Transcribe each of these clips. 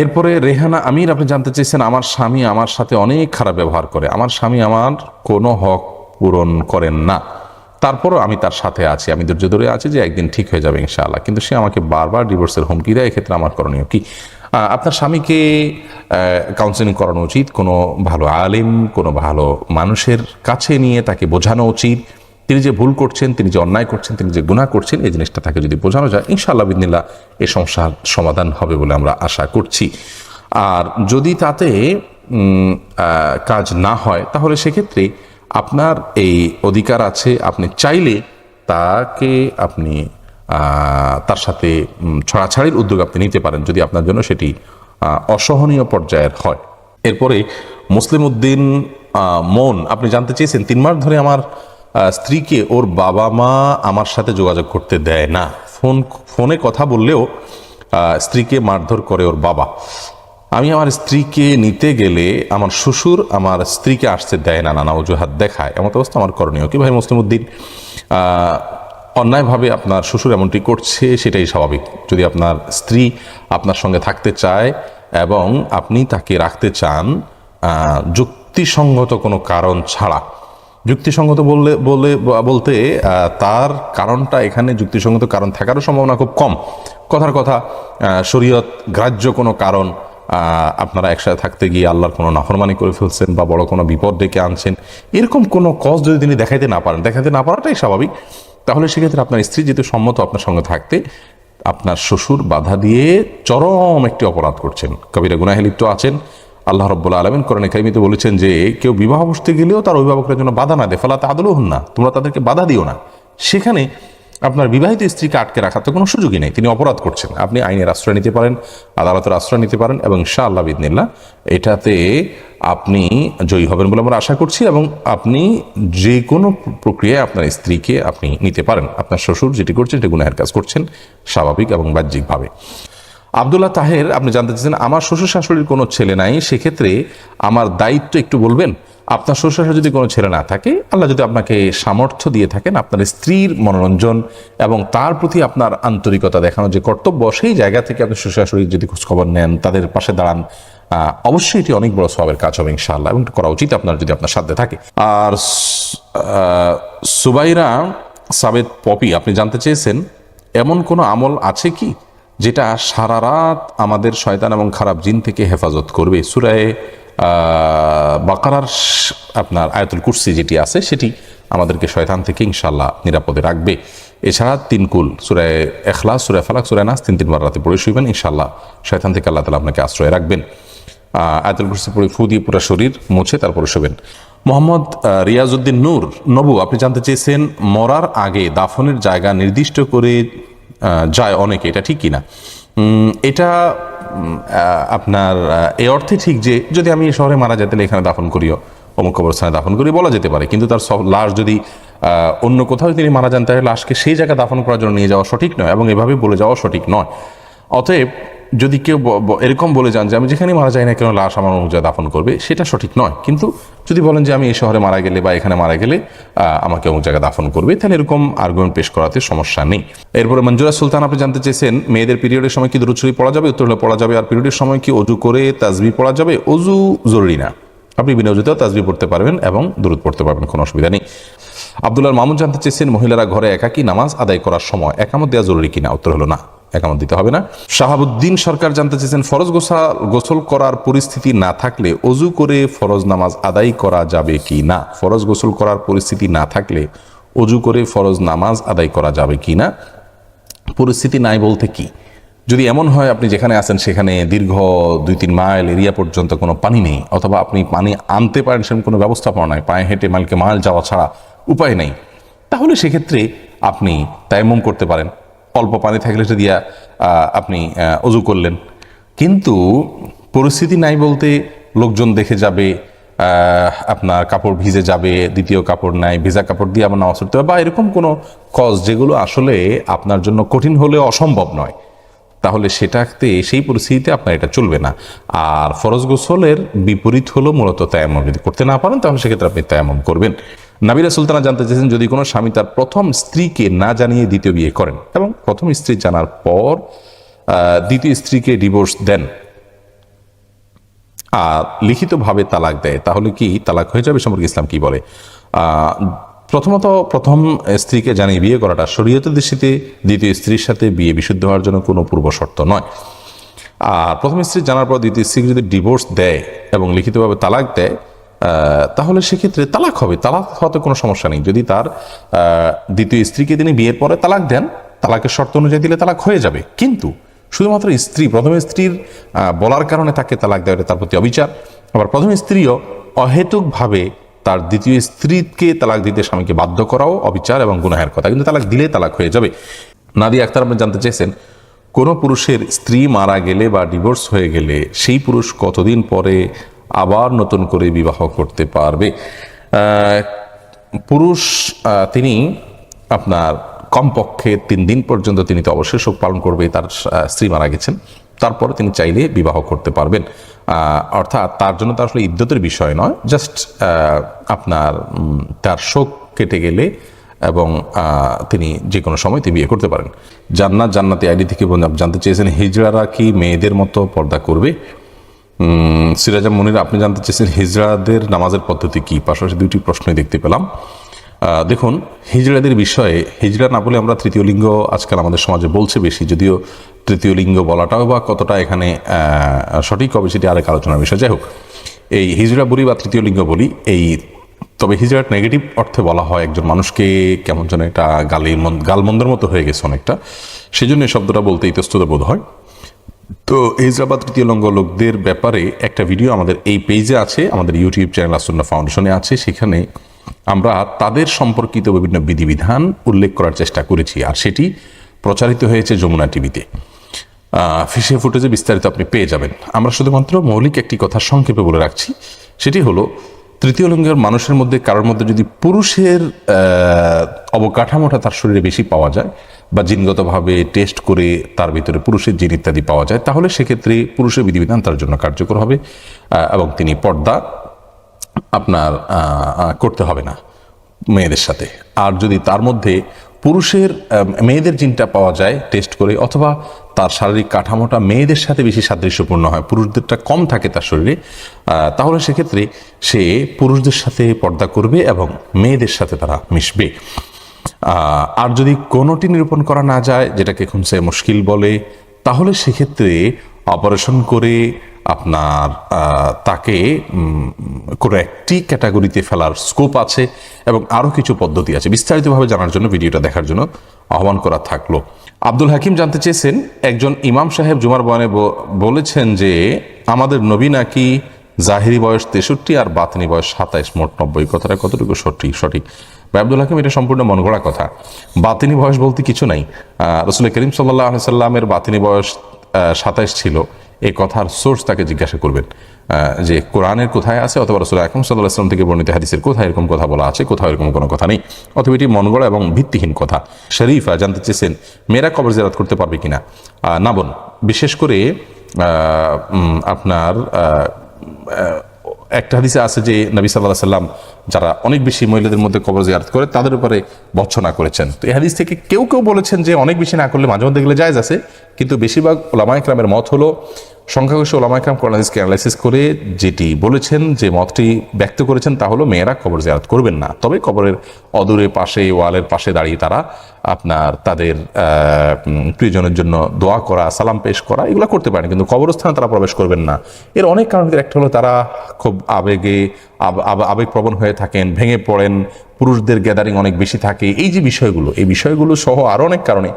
এরপরে রেহানা আমির আপনি জানতে চেয়েছেন, আমার স্বামী আমার সাথে অনেক খারাপ ব্যবহার করে, আমার স্বামী আমার কোনো হক পূরণ করেন না, তারপরও আমি তার সাথে আছি, আমি ধৈর্য ধরে আছি যে একদিন ঠিক হয়ে যাবে ইনশাআল্লাহ, কিন্তু সে আমাকে বারবার ডিভোর্সের হুমকি দেয়, এক্ষেত্রে আমার করণীয় কি? আপনার স্বামীকে কাউন্সেলিং করানো উচিত, কোনো ভালো আলেম, কোনো ভালো মানুষের কাছে নিয়ে তাকে বোঝানো উচিত। তিনি যে ভুল করছেন, তিনি যে অন্যায় করছেন, তিনি যে গুনাহ করছেন, এই জিনিসটা তাকে যদি বোঝানো যায়, ইনশাআল্লাহ বিদিনিল্লাহ এই সমস্যার সমাধান হবে বলে আমরা আশা করছি। আর যদি তাতে কাজ না হয়, তাহলে সেক্ষেত্রে আপনার এই অধিকার আছে, আপনি চাইলে তাকে আপনি তার সাথে ছড়াছাড়ির উদ্যোগ আপনি নিতে পারেন, যদি আপনার জন্য সেটি অসহনীয় পর্যায়ের হয়। এরপরে মুসলিম উদ্দিন মন আপনি জানতে চেয়েছেন, 3 মাস ধরে আমার স্ত্রীকে ওর বাবা মা আমার সাথে যোগাযোগ করতে দেয় না, ফোনে কথা বললেও স্ত্রীকে মারধর করে ওর বাবা। আমি আমার স্ত্রীকে নিতে গেলে আমার শ্বশুর আমার স্ত্রীকে আসতে দেয় না, নানা অজুহাত দেখায়, এমন অবস্থা আমার করণীয় কি? ভাই মুসলিম উদ্দিন, অন্যায়ভাবে আপনার শ্বশুর এমনটি করছে, সেটাই স্বাভাবিক। যদি আপনার স্ত্রী আপনার সঙ্গে থাকতে চায় এবং আপনি তাকে রাখতে চান যুক্তিসঙ্গত কোনো কারণ ছাড়া, যুক্তিসঙ্গত বলতে তার কারণটা এখানে যুক্তিসঙ্গত কারণ থাকারও সম্ভাবনা খুব কম। কথার কথা, শরীয়ত গ্রাহ্য কোনো কারণ, আপনারা একসাথে থাকতে গিয়ে আল্লাহর কোনো নাফরমানি করে ফেলছেন বা বড় কোনো বিপদ ডেকে আনছেন, এরকম কোনো কজ যদি তিনি দেখাইতে না পারাটাই স্বাভাবিক। তাহলে সেক্ষেত্রে আপনার স্ত্রী যেহেতু সম্মত আপনার সঙ্গে থাকতে, আপনার শ্বশুর বাধা দিয়ে চরম একটি অপরাধ করছেন, কবিরা গুনাহে লিপ্ত আছেন। আল্লাহ রাব্বুল আলামিন কোরআনে কারিমে বলেছেন যে কেউ বিবাহ বসতে গেলেও তার অভিভাবকের জন্য বাধা না দেয়, ফালা তা'দুলুহুন্না, তোমরা তাদেরকে বাধা দিও না। সেখানে আপনার বিবাহিত স্ত্রীকে আটকে রাখার তো কোনো সুযোগই নেই, তিনি অপরাধ করছেন। আপনি আইনের আশ্রয় নিতে পারেন, আদালতের আশ্রয় নিতে পারেন, এবং ইনশাআল্লাহ বিইذনিল্লাহ এটাতে আপনি জয়ী হবেন বলে আমরা আশা করছি। এবং আপনি যে কোনো প্রক্রিয়ায় আপনার স্ত্রীকে আপনি নিতে পারেন। আপনার শ্বশুর যেটি করছেন সেটা গুনাহের কাজ করছেন, স্বাভাবিক এবং বাহ্যিকভাবে। আব্দুল্লাহ তাহের আপনি জানতে চাচ্ছেন, আমার শ্বশুর শাশুড়ির কোনো ছেলে নাই, সেক্ষেত্রে আমার দায়িত্ব একটু বলবেন। আপনার শ্বশুর শাশুড়ি যদি কোনো ছেলে না থাকে, আল্লাহ যদি আপনাকে সামর্থ্য দিয়ে থাকেন, আপনার স্ত্রীর মনোরঞ্জন এবং তার প্রতি আপনার আন্তরিকতা দেখানো যে কর্তব্য, সেই জায়গা থেকে আপনি শ্বশুর শাশুড়ির যদি খোঁজখবর নেন, তাদের পাশে দাঁড়ান, অবশ্যই এটি অনেক বড় সওয়াবের কাজ হবে ইনশাআল্লাহ, এবং করা উচিত আপনার যদি আপনার সাথে থাকে। আর সুবাইরা সাবেদ পপি আপনি জানতে চেয়েছেন, এমন কোনো আমল আছে কি যেটা সারা রাত আমাদের শয়তান এবং খারাপ জিন থেকে হেফাজত করবে? সূরা বাকারার আপনার আয়াতুল কুরসি যেটি আছে, সেটি আমাদেরকে শয়তান থেকে ইনশাআল্লাহ নিরাপদে রাখবে। এছাড়া 3 কুল, সূরা ইখলাস, সূরা ফালাক, সূরা নাস 3 বার রাতে পড়ে শুইবেন, ইনশাআল্লাহ শয়তান থেকে আল্লাহ তাআলা আপনাকে আশ্রয় রাখবেন। আয়াতুল কুরসি পড়ে ফু দিয়ে পুরো শরীর মুছে তারপরে শুবেন। মোহাম্মদ রিয়াজউদ্দিন নূর নবু আপনি জানতে চেয়েছেন, মরার আগে দাফনের জায়গা নির্দিষ্ট করে যায় অনেকে, এটা ঠিক কিনা? এটা আপনার এই অর্থে ঠিক যে যদি আমি শহরে মারা যাই তাহলে এখানে দাফন করিও, অমুক কবরস্থানে দাফন করি বলা যেতে পারে, কিন্তু তার লাশ যদি অন্য কোথাও তিনি মারা যান, তাহলে লাশকে সেই জায়গায় দাফন করার জন্য নিয়ে যাওয়া সঠিক নয়, এবং এভাবে বলে যাওয়া সঠিক নয়। অতএব যদি কেউ এরকম বলে যান যে আমি যেখানে মারা যাই না কেন লাশ আমার অমুক জায়গায় দাফন করবে, সেটা সঠিক নয়। কিন্তু যদি বলেন যে আমি এই শহরে মারা গেলে বা এখানে মারা গেলে আমাকে অমুক জায়গায় দাফন করবে, তাহলে এরকম আর্গুমেন্ট পেশ করাতে সমস্যা নেই। এরপরে মঞ্জুরা সুলতান আপনি জানতে চেয়েছেন, মেয়েদের পিরিয়ডের সময় কি দুরূদ শরীফ পড়া যাবে? উত্তর হলো পড়া যাবে। আর পিরিয়ডের সময় কি অজু করে তাসবিহ পড়া যাবে? অজু জরুরি না, আপনি বিনা অজুতেও তাসবিহ পড়তে পারবেন এবং দুরূদ পড়তে পারবেন, কোনো অসুবিধা নেই। আব্দুল্লাহ মামুন জানতে চেয়েছেন, মহিলারা ঘরে একাকী নামাজ আদায় করার সময় একামত দেওয়া জরুরি কিনা? উত্তর হলো না, একামত দিতে হবে না। শাহাবুদ্দিন সরকার জানতে চেয়েছেন, ফরজ গোসল করার পরিস্থিতি না থাকলে অজু করে ফরজ নামাজ আদায় করা যাবে কি না? ফরজ গোসল করার পরিস্থিতি না থাকলে অজু করে ফরজ নামাজ আদায় করা যাবে কি না? পরিস্থিতি নাই বলতে কি? যদি এমন হয় আপনি যেখানে আছেন সেখানে দীর্ঘ 2-3 মাইল এরিয়া পর্যন্ত কোনো পানি নেই, অথবা আপনি পানি আনতে পারেন সেরকম কোনো ব্যবস্থাপনা নাই, পায়ে হেঁটে মাইল যাওয়া ছাড়া উপায় নেই, তাহলে সেক্ষেত্রে আপনি তায়াম্মুম করতে পারেন। অল্প পানি থাকলে সেটা দিয়া আপনি অজু করলেন। কিন্তু পরিস্থিতি নাই বলতে লোকজন দেখে যাবে, আপনার কাপড় ভিজে যাবে, দ্বিতীয় কাপড় নাই, ভেজা কাপড় দিয়ে আবার নামাজ পড়তে হবে, বা এরকম কোনো কজ যেগুলো আসলে আপনার জন্য কঠিন হলেও অসম্ভব নয়, তাহলে সেটাতে সেই পরিস্থিতিতে আপনার এটা চলবে না। আর ফরজ গোসলের বিপরীত হলো মূলত তায়াম্মুম। যদি করতে না পারেন তাহলে সেক্ষেত্রে আপনি তায়াম্মুম করবেন। নাবিলা সুলতানা জানতে চেয়েছেন, যদি কোনো স্বামী তার প্রথম স্ত্রীকে না জানিয়ে দ্বিতীয় বিয়ে করেন এবং প্রথম স্ত্রী জানার পর দ্বিতীয় স্ত্রীকে ডিভোর্স দেন, আর লিখিতভাবে তালাক দেয়, তাহলে কি তালাক হয়ে যাবে? সম্পর্কে ইসলাম কি বলে? প্রথমত প্রথম স্ত্রীকে জানিয়ে বিয়ে করাটা শরীয়তের দৃষ্টিতে দ্বিতীয় স্ত্রীর সাথে বিয়ে বিশুদ্ধ হওয়ার জন্য কোনো পূর্ব শর্ত নয়। আর প্রথম স্ত্রী জানার পর দ্বিতীয় স্ত্রীকে যদি ডিভোর্স দেয় এবং লিখিতভাবে তালাক দেয়, তাহলে সেক্ষেত্রে তালাক হবে। তালাক হওয়াতে কোনো সমস্যা নেই। যদি তার দ্বিতীয় স্ত্রীকে তিনি বিয়ের পরে তালাক দেন, তালাকের শর্ত অনুযায়ী দিলে তালাক হয়ে যাবে। কিন্তু শুধুমাত্র স্ত্রী, প্রথম স্ত্রীর বলার কারণে তাকে তালাক দেওয়া, তার প্রতি অবিচার। আবার প্রথম স্ত্রীও অহেতুকভাবে তার দ্বিতীয় স্ত্রীকে তালাক দিতে স্বামীকে বাধ্য করাও অবিচার এবং গুনাহের কথা। কিন্তু তালাক দিলে তালাক হয়ে যাবে। নাদিয়া আক্তার আপনি জানতে চেয়েছেন, কোনো পুরুষের স্ত্রী মারা গেলে বা ডিভোর্স হয়ে গেলে সেই পুরুষ কতদিন পরে আবার নতুন করে বিবাহ করতে পারবে? পুরুষ তিনি আপনার কমপক্ষে 3 দিন পর্যন্ত তিনি তো অবশ্যই শোক পালন করবে, তার স্ত্রী মারা গেছেন। তারপরে তিনি চাইলে বিবাহ করতে পারবেন। অর্থাৎ তার জন্য তার আসলে ইদ্যতের বিষয় নয়, জাস্ট আপনার তার শোক কেটে গেলে এবং তিনি যে কোনো সময় তিনি বিয়ে করতে পারেন। জান্নাতি আইডি থেকে জানতে চেয়েছেন, হিজড়ারা কি মেয়েদের মতো পর্দা করবে? সিরাজা মনির আপনি জানতে চেয়েছেন হিজড়াদের নামাজের পদ্ধতি কি? পাশাপাশি 2টি প্রশ্নই দেখতে পেলাম। দেখুন, হিজড়াদের বিষয়ে, হিজড়া না বলে আমরা তৃতীয় লিঙ্গ আজকাল আমাদের সমাজে বলছে বেশি, যদিও তৃতীয় লিঙ্গ বলাটাও বা কতটা এখানে সঠিক হবে সেটি আরেক আলোচনার বিষয়। যাই হোক, এই হিজড়া বলি বা তৃতীয় লিঙ্গ বলি, তবে হিজড়াট নেগেটিভ অর্থে বলা হয় একজন মানুষকে কেমন যেন একটা গালমন্দের মতো হয়ে গেছে অনেকটা, সেই জন্য এই শব্দটা বলতে ইতস্তত বোধ হয়। তো হিজড়া বা তৃতীয় লিঙ্গ লোকদের ব্যাপারে একটা ভিডিও আমাদের এই পেজে আছে, আমাদের ইউটিউব চ্যানেল আসুন্নাহ ফাউন্ডেশনে আছে। সেখানে আমরা তাদের সম্পর্কিত বিভিন্ন বিধিবিধান উল্লেখ করার চেষ্টা করেছি, আর সেটি প্রচারিত হয়েছে যমুনা টিভিতে। সেই ফুটেজে বিস্তারিত আপনি পেয়ে যাবেন। আমরা শুধুমাত্র মৌলিক একটি কথা সংক্ষেপে বলে রাখছি, সেটি হলো তৃতীয় লিঙ্গের মানুষের মধ্যে কারোর মধ্যে যদি পুরুষের অবকাঠামোটা তার শরীরে বেশি পাওয়া যায় বা জিনগতভাবে টেস্ট করে তার ভিতরে পুরুষের জিন ইত্যাদি পাওয়া যায়, তাহলে সেক্ষেত্রে পুরুষের বিধিবিধান তার জন্য কার্যকর হবে এবং তিনি পর্দা আপনার করতে হবে না মেয়েদের সাথে। আর যদি তার মধ্যে পুরুষের মেয়েদের জিনটা পাওয়া যায় টেস্ট করে, অথবা তার শারীরিক কাঠামোটা মেয়েদের সাথে বেশি সাদৃশ্যপূর্ণ হয়, পুরুষদেরটা কম থাকে তার শরীরে, তাহলে সেক্ষেত্রে সে পুরুষদের সাথে পর্দা করবে এবং মেয়েদের সাথে তারা মিশবে। আর যদি কোনোটি নিরূপণ করা না যায়, যেটাকে এখন সে মুশকিল বলে, তাহলে সেক্ষেত্রে অপারেশন করে আপনার তাকে কোনো একটি ক্যাটাগরিতে ফেলার স্কোপ আছে এবং আরও কিছু পদ্ধতি আছে। বিস্তারিতভাবে জানার জন্য ভিডিওটা দেখার জন্য আহ্বান করা থাকলো। আব্দুল হাকিম জানতে চেয়েছেন, একজন ইমাম সাহেব জুমার বয়ানে বলেছেন যে আমাদের নবী নাকি জাহিরি বয়স 63 আর বাতিনি বয়স 27, মোট 90। কথাটা কতটুকু সঠিক? আব্দুল হাকিম, এটা সম্পূর্ণ মন গড়া কথা। বাতিনি বয়স বলতে কিছু নাই। রাসূল করিম সাল্লাল্লাহু আলাইহি সাল্লামের বাতিনি বয়স 27 ছিল। এই কথার সোর্স তাকে জিজ্ঞাসা করবেন যে কোরআনের কোথায় আছে, অথবা রাসূল আকরাম সাল্লাল্লাহু আলাইহি ওয়াসাল্লাম থেকে বর্ণিত হাদিসের কোথায় এরকম কথা বলা আছে, কোথাও এরকম কোনো কথা নেই, অথবা এটি মন গড়া এবং ভিত্তিহীন কথা। শরীফা জানতে চেয়েছেন, মেয়েরা কবর জিয়ারত করতে পারবে কিনা? না বোন, বিশেষ করে আপনার একটা হাদিসে আছে যে নবী সাল্লাল্লাহু আলাইহি সাল্লাম যারা অনেক বেশি মহিলাদের মধ্যে কবর জিয়ারত করে তাদের উপরে ভর্ৎসনা করেছেন। তো এই হাদিস থেকে কেউ বলেছেন যে অনেক বেশি না করলে মাঝে মধ্যে গেলে জায়েজ আছে, কিন্তু বেশিরভাগ ওলামায়ে কেরামের মত হলো, সংখ্যাগরিষ্ঠ ওলামায়ে কেরাম কোরআন হাদিসকে অ্যানালাইসিস করে যেটি বলেছেন, যে মতটি ব্যক্ত করেছেন, তা হলো মেয়েরা কবর জিয়ারত করবেন না। তবে কবরের অদূরে পাশে, ওয়ালের পাশে দাঁড়িয়ে তারা আপনার তাদের প্রিয়জনের জন্য দোয়া করা, সালাম পেশ করা, এগুলো করতে পারেন, কিন্তু কবরস্থানে তারা প্রবেশ করবেন না। এর অনেক কারণের একটা হলো তারা খুব আবেগপ্রবণ হয়ে থাকেন, ভেঙে পড়েন, পুরুষদের গ্যাদারিং অনেক বেশি থাকে। এই যে বিষয়গুলো, এই বিষয়গুলো সহ আরও অনেক কারণে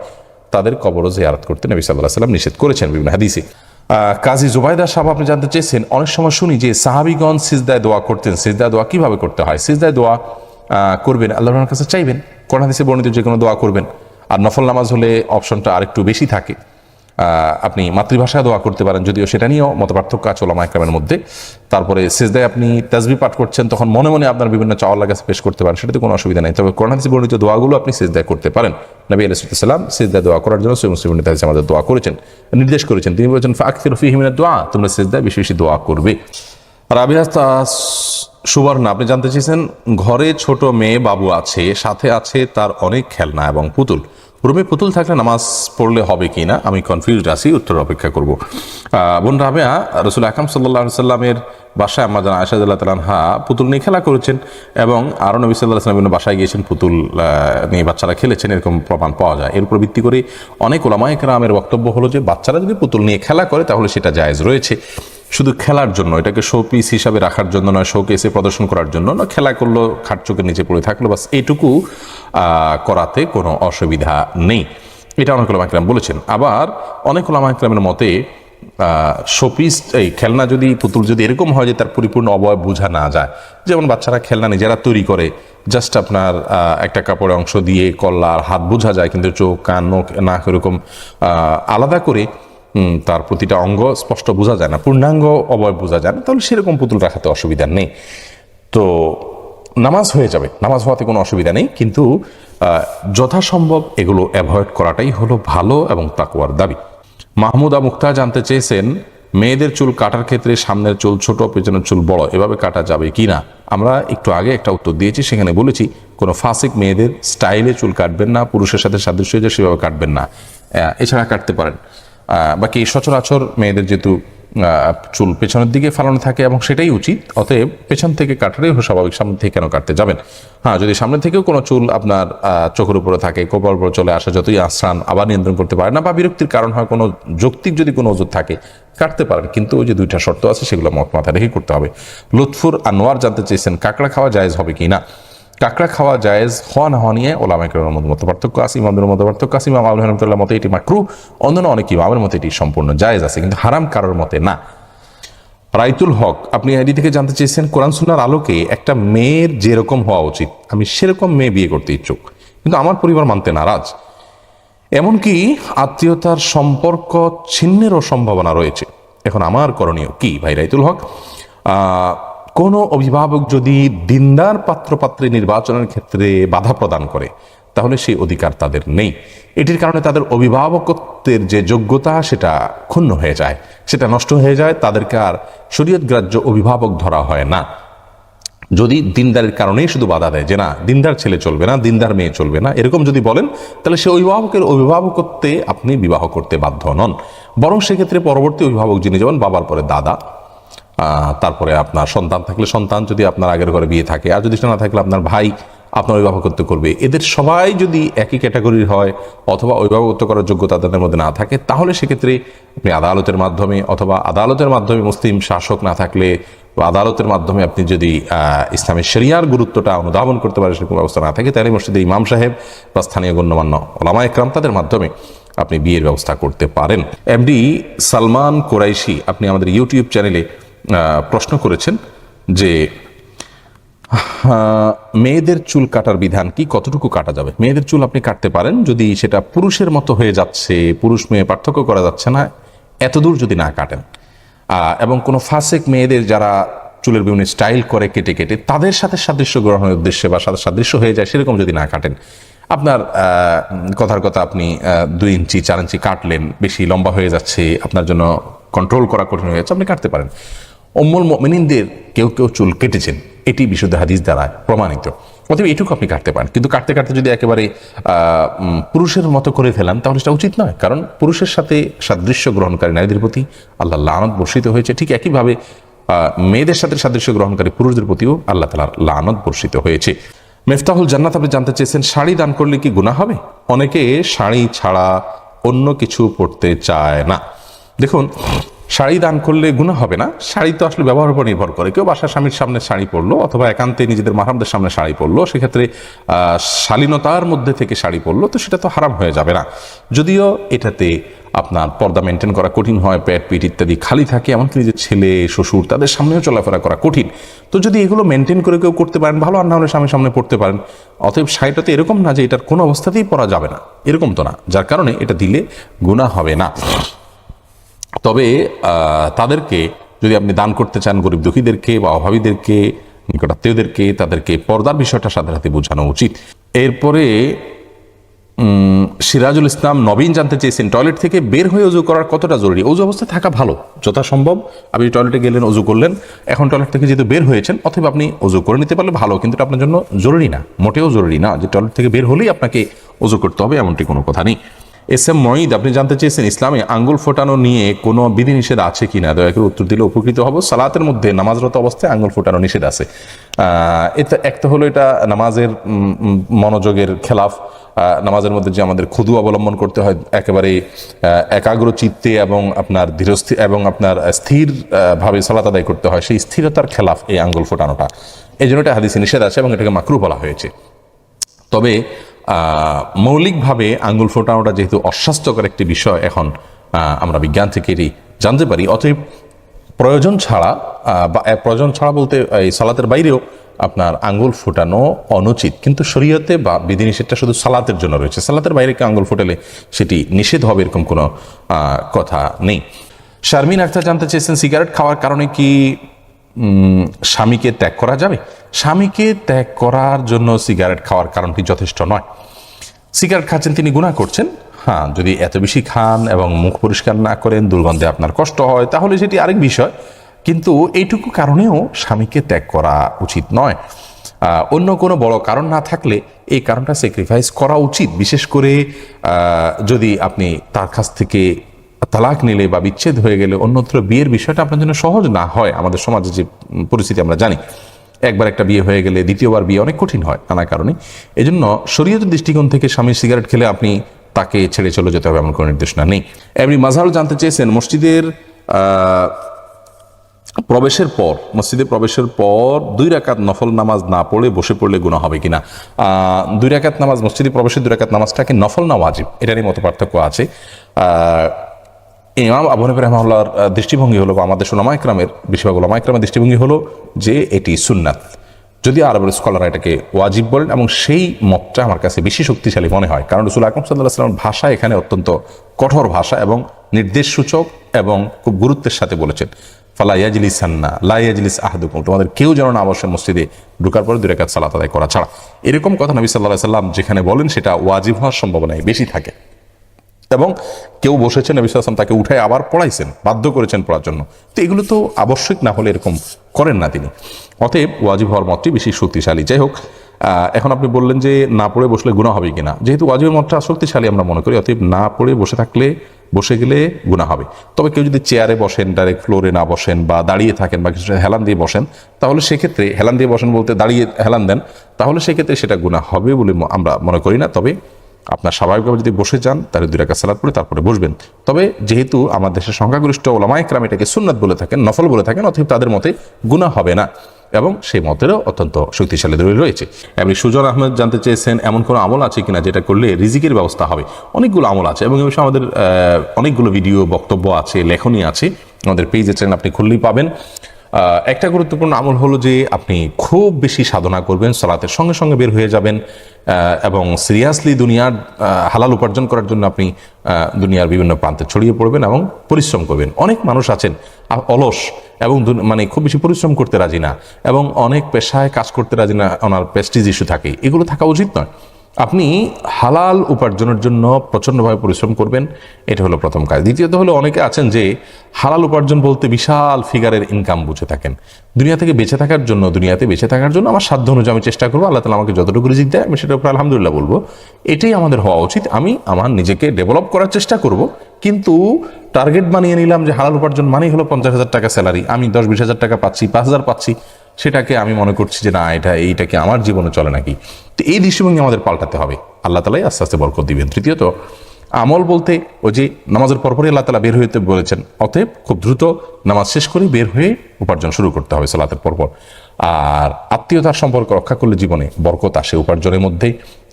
তাদের কবর জিয়ারত করতে নবী সাল্লাল্লাহু আলাইহি সাল্লাম নিষেধ করেছেন বিভিন্ন হাদিসে। কাজী জুবাইদা সাহেব আপনি জানতে চেয়েছেন, অনেক সময় শুনি যে সাহাবীগণ সিজদায় দোয়া করতেন। সিজদায় দোয়া কিভাবে করতে হয়? সিজদায় দোয়া করবেন আল্লাহর কাছে চাইবেন, কোরআন হাদিসে বর্ণিত যে কোনো দোয়া করবেন। আর নফল নামাজ হলে অপশনটা আরেকটু বেশি থাকে, আপনি মাতৃভাষায় দোয়া করতে পারেন, যদিও সেটা নিয়েও মতপার্থক্য আছে ওলামায়ে কেরামের মধ্যে। তারপরে সিজদায় আপনি তাসবিহ পাঠ করছেন, তখন মনে মনে আপনার বিভিন্ন চাওয়া আল্লাহর কাছে পেশ করতে পারেন, সেটাতে কোনো অসুবিধা নেই। তবে কোরআন হাদিসে বর্ণিত দোয়াগুলো আপনি সিজদায় করতে পারেন। নবী আলাইহিস সালাম সিজদায় দোয়া করার জন্য সহিহ মুসলিম হাদিসে আমাদের দোয়া করেছেন, নির্দেশ করেছেন। তিনি বলেছেন, ফাকসিরু ফীহি মিনাদ দুআ, তোমরা সিজদায় বেশি বেশি দোয়া করবে। রাবিয়া সুবর্ণা আপনি জানতে চেয়েছেন, ঘরে ছোট মেয়ে বাবু আছে, সাথে আছে তার অনেক খেলনা এবং পুতুল, রুমে পুতুল থাকলে নামাজ পড়লে হবে কি না আমি কনফিউজড আছি, উত্তর অপেক্ষা করব। বোন রাবেয়া রাসূল আকরাম সাল্লাল্লাহু আলাইহি সাল্লামের বাসায় আম্মা জান আয়েশা রাদিয়াল্লাহু তাআলা পুতুল নিয়ে খেলা করেছেন এবং আরও নবী সাল্লাল্লাহু আলাইহি সাল্লামের বাসায় গিয়েছেন, পুতুল নিয়ে বাচ্চারা খেলেছেন, এরকম প্রমাণ পাওয়া যায়। এর উপর ভিত্তি করে অনেক উলামায়ে কেরামের বক্তব্য হলো যে বাচ্চারা যদি পুতুল নিয়ে খেলা করে তাহলে সেটা জায়েজ রয়েছে, শুধু খেলার জন্য, এটাকে শো পিস হিসাবে রাখার জন্য নয়, শো কেসে প্রদর্শন করার জন্য নয়, খেলা করলো, খাট চোখের নিচে পড়ে থাকলো, বাস এইটুকু করাতে কোনো অসুবিধা নেই, এটা অনেক উলামা কেরাম বলেছেন। আবার অনেক উলামা কেরামের মতে শোপিস এই খেলনা যদি পুতুল যদি এরকম হয় যে তার পরিপূর্ণ অবয়ব বোঝা না যায়, যেমন বাচ্চারা খেলনা নিজেরা তৈরি করে, জাস্ট আপনার একটা কাপড়ের অংশ দিয়ে কল্লা আর হাত বোঝা যায়, কিন্তু চোখ কান মুখ নাক এরকম আলাদা করে তার প্রতিটা অঙ্গ স্পষ্ট বোঝা যায় না, পূর্ণাঙ্গ অবয়ব বোঝা যায় না, তাহলে সেরকম পুতুল রাখাতে অসুবিধা নেই। তো নামাজ হয়ে যাবে, নামাজ হওয়াতে কোনো অসুবিধা নেই, কিন্তু যথাসম্ভব এগুলো অ্যাভয়েড করাটাই হলো ভালো এবং তাকওয়ার দাবি। মাহমুদা মুক্তা জানতে চেয়েছেন মেয়েদের চুল কাটার ক্ষেত্রে সামনের চুল ছোট পেছনের চুল বড় এভাবে কাটা যাবে কি না। আমরা একটু আগে একটা উত্তর দিয়েছি, সেখানে বলেছি কোনো ফাসিক মেয়েদের স্টাইলে চুল কাটবেন না, পুরুষের সাথে সাদৃশ্য হয়ে যায় সেভাবে কাটবেন না, এছাড়া কাটতে পারেন। বাকি সচরাচর মেয়েদের যেহেতু চুল পেছনের দিকে ফালানো থাকে এবং সেটাই উচিত, অতএব পেছন থেকে কাটারই হলো স্বাভাবিক, সামনে থেকে কেন কাটতে যাবেন। হ্যাঁ, যদি সামনে থেকেও কোনো চুল আপনার চোখের উপরে থাকে, কোপার উপরে চলে আসে, যতই আশ্রান আবার নিয়ন্ত্রণ করতে পারে না বা বিরক্তির কারণ হয়, কোনো যৌক্তিক যদি কোনো ওজুর থাকে কাটতে পারেন, কিন্তু ওই যে দুইটা শর্ত আছে সেগুলো মাথায় রেখে করতে হবে। লুৎফুর আনোয়ার জানতে চেয়েছেন কাঁকড়া খাওয়া জায়েজ হবে কি না। কাঁকড়া খাওয়া জায়েজ হওয়া না হওয়া নিয়ে ওলামায়ে কেরামের মধ্যে পার্থক্য আছে, ইমামদের মধ্যে পার্থক্য আছে। ইমাম আবু হানিফার মতে এটি মাকরুহ, অন্যান্য অনেক ইমামের মতে এটি সম্পূর্ণ জায়েজ আছে, কিন্তু হারাম কারোর মতে না। রাইতুল হক আপনি আইডি থেকে জানতে চেয়েছেন কোরআন সুন্নাহর আলোকে একটা মেয়ের যেরকম হওয়া উচিত আমি সেরকম মেয়ে বিয়ে করতে ইচ্ছুক, কিন্তু আমার পরিবার মানতে নারাজ, এমনকি আত্মীয়তার সম্পর্ক ছিন্নেরও সম্ভাবনা রয়েছে, এখন আমার করণীয় কি? ভাই রাইতুল হক, কোনো অভিভাবক যদি দিনদার পাত্রপাত্রী নির্বাচনের ক্ষেত্রে বাধা প্রদান করে তাহলে সেই অধিকার তাদের নেই। এটির কারণে তাদের অভিভাবকত্বের যে যোগ্যতা সেটা ক্ষুণ্ণ হয়ে যায়, সেটা নষ্ট হয়ে যায়, তাদেরকে আর শরীয়ত গ্রাহ্য অভিভাবক ধরা হয় না। যদি দিনদারের কারণেই শুধু বাধা দেয় যে না দিনদার ছেলে চলবে না, দিনদার মেয়ে চলবে না, এরকম যদি বলেন তাহলে সে অভিভাবকের অভিভাবকত্বে আপনি বিবাহ করতে বাধ্য নন, বরং সেক্ষেত্রে পরবর্তী অভিভাবক যিনি, যেমন বাবার পরে দাদা, তারপরে আপনার সন্তান থাকলে সন্তান, যদি আপনার আগের ঘরে বিয়ে থাকে, আর যদি না থাকলে আপনার ভাই আপনার অভিভাবকত্ব করবে। এদের সবাই যদি একই ক্যাটাগরির হয় অথবা অভিভাবকত্ব করার যোগ্যতা তাদের মধ্যে না থাকে, তাহলে সেক্ষেত্রে আপনি আদালতের মাধ্যমে অথবা আদালতের মাধ্যমে মুসলিম শাসক না থাকলে বা আদালতের মাধ্যমে আপনি যদি ইসলামের শরিয়ার গুরুত্বটা অনুধাবন করতে পারেন সেরকম ব্যবস্থা না থাকে, তাহলে মসজিদের ইমাম সাহেব বা স্থানীয় গণ্যমান্য ওলামায়ে কেরাম তাদের মাধ্যমে আপনি বিয়ের ব্যবস্থা করতে পারেন। এমডি সালমান কোরাইশি আপনি আমাদের ইউটিউব চ্যানেলে প্রশ্ন করেছেন যে মেয়েদের চুল কাটার বিধান কি, কতটুকু কাটা যাবে। মেয়েদের চুল আপনি কাটতে পারেন যদি সেটা পুরুষের মতো হয়ে যাচ্ছে, পুরুষ মেয়ে পার্থক্য করা যাচ্ছে না, এতদূর যদি না কাটেন, এবং কোনো ফাসেক মেয়েদের যারা চুলের বিভিন্ন স্টাইল করে কেটে কেটে তাদের সাথে সাদৃশ্য গ্রহণের উদ্দেশ্যে বা সাথে সাদৃশ্য হয়ে যায় সেরকম যদি না কাটেন, আপনার কথার কথা আপনি 2 ইঞ্চি 4 ইঞ্চি কাটলেন, বেশি লম্বা হয়ে যাচ্ছে, আপনার জন্য কন্ট্রোল করা কঠিন হয়ে যাচ্ছে, আপনি কাটতে পারেন। উম্মুল মুমিনিনদের কেউ কেউ চুল কেটেছেন, এটি বিশুদ্ধ হাদিস দ্বারা প্রমাণিত, অতএব এটুকু আপনি কাটতে পারেন। কিন্তু কাটতে কাটতে যদি একেবারে পুরুষের মতো করে ফেলেন তাহলে সেটা উচিত নয়, কারণ পুরুষের সাথে সাদৃশ্য গ্রহণকারী নারীদের প্রতি আল্লাহ লানত বর্ষিত হয়েছে, ঠিক একইভাবে মেয়েদের সাথে সাদৃশ্য গ্রহণকারী পুরুষদের প্রতিও আল্লাহ তাআলার লানত বর্ষিত হয়েছে। মিফতাহুল জান্নাত আপনি জানতে চেয়েছেন শাড়ি দান করলে কি গুনাহ হবে। অনেকে শাড়ি ছাড়া অন্য কিছু পরতে চায় না। দেখুন, শাড়ি দান করলে গুনাহ হবে না, শাড়ি তো আসলে ব্যবহারের উপর নির্ভর করে। কেউ বাসার স্বামীর সামনে শাড়ি পরলো অথবা একান্তে নিজেদের মাহরামদের সামনে শাড়ি পরলো, সেক্ষেত্রে শালীনতার মধ্যে থেকে শাড়ি পরলো, তো সেটা তো হারাম হয়ে যাবে না। যদিও এটাতে আপনার পর্দা মেনটেন করা কঠিন হয়, পেট পিঠ ইত্যাদি খালি থাকে, এমনকি নিজের ছেলে শ্বশুর তাদের সামনেও চলাফেরা করা কঠিন। তো যদি এগুলো মেনটেন করে কেউ করতে পারেন ভালো, আর না হলে স্বামীর সামনে পড়তে পারেন। অতএব শাড়িটা তো এরকম না যে এটার কোনো অবস্থাতেই পরা যাবে না, এরকম তো না, যার কারণে এটা দিলে গুনাহ হবে না। তবে তাদেরকে যদি আপনি দান করতে চান, গরিব দুঃখীদেরকে বা অভাবীদেরকে, নিকটাত্মীয়দেরকে, তাদেরকে পর্দার বিষয়টা সাথে সাথে বোঝানো উচিত। এরপরে সিরাজুল ইসলাম নবীন জানতে চেয়েছেন টয়লেট থেকে বের হয়ে অজু করার কতটা জরুরি। অজু অবস্থায় থাকা ভালো, যথাসম্ভব আপনি টয়লেটে গেলেন, অজু করলেন, এখন টয়লেট থেকে যেহেতু বের হয়েছেন অথবা আপনি অজু করে নিতে পারলে ভালো, কিন্তু এটা আপনার জন্য জরুরি না, মোটেও জরুরি না যে টয়লেট থেকে বের হলেই আপনাকে অজু করতে হবে, এমনটি কোনো কথা নেই। এস এম মঈদ আপনি জানতে চেয়েছেন ইসলামে আঙ্গুল ফোটানো নিয়ে কোনো বিধিনিষেধ আছে কিনা, দয়া করে উত্তর দিলে উপকৃত হব। সালাতের মধ্যে নামাজরত অবস্থায় আঙ্গুল ফোটানো নিষেধ আছে। এটা একটা হলো এটা নামাজের মনোযোগের খেলাফ। নামাজের মধ্যে যে আমাদের খুদু অবলম্বন করতে হয়, একেবারে একাগ্র চিত্তে এবং আপনার ধীরস্থির এবং আপনার স্থির ভাবে সালাত আদায় করতে হয়, সেই স্থিরতার খেলাফ এই আঙ্গুল ফোটানোটা, এই জন্য এটা হাদিসে নিষেধ আছে এবং এটাকে মাকরুহ বলা হয়েছে। তবে মৌলিকভাবে আঙ্গুল ফোটানোটা যেহেতু অস্বাস্থ্যকর একটি বিষয়, এখন আমরা বিজ্ঞান থেকে এটি জানতে পারি, অতএব প্রয়োজন ছাড়া বা প্রয়োজন ছাড়া বলতে এই সালাতের বাইরেও আপনার আঙ্গুল ফোটানো অনুচিত, কিন্তু শরীয়তে বা বিধিনিষেধটা শুধু সালাতের জন্য রয়েছে। সালাতের বাইরে কেউ আঙ্গুল ফোটালে সেটি নিষেধ হবে এরকম কোনো কথা নেই। শারমিন আক্তার জানতে চেয়েছেন সিগারেট খাওয়ার কারণে কি স্বামীকে ত্যাগ করা যাবে? স্বামীকে ত্যাগ করার জন্য সিগারেট খাওয়ার কারণটি যথেষ্ট নয়। সিগারেট খাচ্ছেন, তিনি গুনাহ করছেন। হ্যাঁ, যদি এত বেশি খান এবং মুখ পরিষ্কার না করেন, দুর্গন্ধে আপনার কষ্ট হয়, তাহলে সেটি আরেক বিষয়, কিন্তু এইটুকু কারণেও স্বামীকে ত্যাগ করা উচিত নয়। অন্য কোনো বড় কারণ না থাকলে এই কারণটা স্যাক্রিফাইস করা উচিত, বিশেষ করে যদি আপনি তার কাছ থেকে তালাক নিলে বা বিচ্ছেদ হয়ে গেলে অন্যত্র বিয়ের বিষয়টা আপনার জন্য সহজ না হয়। আমাদের সমাজে যে পরিস্থিতি আমরা জানি, একবার একটা বিয়ে হয়ে গেলে দ্বিতীয়বার বিয়ে অনেক কঠিন হয় নানা কারণে। এই জন্য শরীয়তের দৃষ্টিকোণ থেকে স্বামী সিগারেট খেলে আপনি তাকে ছেড়ে চলে যেতে হবে এমন কোনো নির্দেশনা নেই। এমনি মাজহারুল জানতে চেয়েছেন মসজিদের মসজিদে প্রবেশের পর 2 রাকাত নফল নামাজ না পড়ে বসে পড়লে গুনাহ হবে কিনা। 2 রাকাত নামাজ, মসজিদে প্রবেশের 2 রাকাত নামাজটাকে নফল না ওয়াজিব, এটারই মতো পার্থক্য আছে। ইমাম আবু হানিফা রাহিমাহুল্লাহর দৃষ্টিভঙ্গি হলো, বা আমাদের উলামা ইকরামের বেশিরভাগ উলামা ইকরামের দৃষ্টিভঙ্গি হলো যে এটি সুন্নাত, যদি আরবের স্কলাররা এটাকে ওয়াজিব বলেন, এবং সেই মতটা আমার কাছে বেশি শক্তিশালী মনে হয়, কারণ রাসূল আকরাম সাল্লাল্লাহু আলাইহি ওয়াসাল্লামের ভাষা এখানে অত্যন্ত কঠোর ভাষা এবং নির্দেশ সূচক, এবং খুব গুরুত্বের সাথে বলেছেন ফালা ইয়াজলিসান্না লা ইয়াজলিস আহাদুকুম, তোমাদের কেউ যেন না বসে মসজিদে ঢোকার পরে 2 রাকাত সালাত আদায় করা ছাড়া। এরকম কথা নবী সাল্লাল্লাহু আলাইহি ওয়াসাল্লাম যেখানে বলেন সেটা ওয়াজিব হওয়ার সম্ভাবনাই বেশি থাকে, এবং কেউ বসেছেন নবী সাল্লাল্লাহু আলাইহি ওয়াসাল্লাম তাকে উঠায় আবার পড়াইছেন, বাধ্য করেছেন পড়ার জন্য। তো এগুলো তো আবশ্যক না হলে এরকম করেন না তিনি, অতএব ওয়াজিব হওয়ার মতটি বেশি শক্তিশালী। যাই হোক, এখন আপনি বললেন যে না পড়ে বসলে গুনাহ হবে কিনা, যেহেতু ওয়াজিবের মতটা শক্তিশালী আমরা মনে করি, অতএব না পড়ে বসে গেলে গুনাহ হবে। তবে কেউ যদি চেয়ারে বসেন, ডাইরেক্ট ফ্লোরে না বসেন, বা দাঁড়িয়ে থাকেন, বা কিছু হেলান দিয়ে বসেন, তাহলে সেক্ষেত্রে হেলান দিয়ে বসেন বলতে দাঁড়িয়ে হেলান দেন, তাহলে সেক্ষেত্রে সেটা গুনাহ হবে বলে আমরা মনে করি না। তবে আপনার স্বাভাবিকভাবে যদি বসে যান তাহলে 2 রাকাত সালাত পড়ে তারপরে বসবেন। তবে যেহেতু আমার দেশের সংখ্যাগরিষ্ঠ ওলামা ইকরাম এটাকে সুন্নাত বলে থাকেন, নফল বলে থাকেন, অতএব তাদের মতে গুনাহ হবে না, এবং সেই মতেরও অত্যন্ত শক্তিশালী দলিল রয়েছে। এমনি সুজন আহমেদ জানতে চেয়েছেন এমন কোনো আমল আছে কিনা যেটা করলে রিজিকের ব্যবস্থা হবে। অনেকগুলো আমল আছে, এবং এই বিষয়ে আমাদের অনেকগুলো ভিডিও, বক্তব্য আছে, লেখনী আছে, আমাদের পেজে চ্যানেল আপনি খুললেই পাবেন। একটা গুরুত্বপূর্ণ আমল হলো যে আপনি খুব বেশি সাধনা করবেন, সালাতের সঙ্গে সঙ্গে বের হয়ে যাবেন, এবং সিরিয়াসলি দুনিয়ার হালাল উপার্জন করার জন্য আপনি দুনিয়ার বিভিন্ন প্রান্তে ছড়িয়ে পড়বেন এবং পরিশ্রম করবেন। অনেক মানুষ আছেন অলস এবং মানে খুব বেশি পরিশ্রম করতে রাজি না, এবং অনেক পেশায় কাজ করতে রাজি না, ওনার প্রেস্টিজ ইস্যু থাকে, এগুলো থাকা উচিত নয়। আপনি হালাল উপার্জনের জন্য প্রচণ্ডভাবে পরিশ্রম করবেন, এটা হলো প্রথম কাজ। দ্বিতীয়ত হলো অনেকে আছেন যে হালাল উপার্জন বলতে বিশাল ফিগারের ইনকাম বুঝে থাকেন। দুনিয়াতে বেঁচে থাকার জন্য আমার সাধ্য অনুযায়ী আমি চেষ্টা করবো, আল্লাহ তাআলা আমাকে যতটুকু রিজিক দেয় আমি সেটার উপর আলহামদুলিল্লাহ বলবো, এটাই আমাদের হওয়া উচিত। আমি আমার নিজেকে ডেভেলপ করার চেষ্টা করব, কিন্তু টার্গেট বানিয়ে নিলাম যে হালাল উপার্জন মানেই হলো 50,000 টাকা স্যালারি, আমি 10-20,000 টাকা পাচ্ছি, 5,000 পাচ্ছি, সেটাকে আমি মনে করছি যে না এইটাকে আমার জীবনে চলে নাকি। তো এই দৃষ্টিভঙ্গি আমাদের পাল্টাতে হবে, আল্লাহ তাআলাই আস্তে আস্তে বরকত দিবেন। তৃতীয়ত আমল বলতে ওই যে নামাজের পরপরই আল্লাহ তাআলা বের হইতে বলেছেন, অতএব খুব দ্রুত নামাজ শেষ করে বের হয়ে উপার্জন শুরু করতে হবে সালাতের পরপর। আর আত্মীয়তার সম্পর্ক রক্ষা করলে জীবনে বরকত আসে উপার্জনের মধ্যে,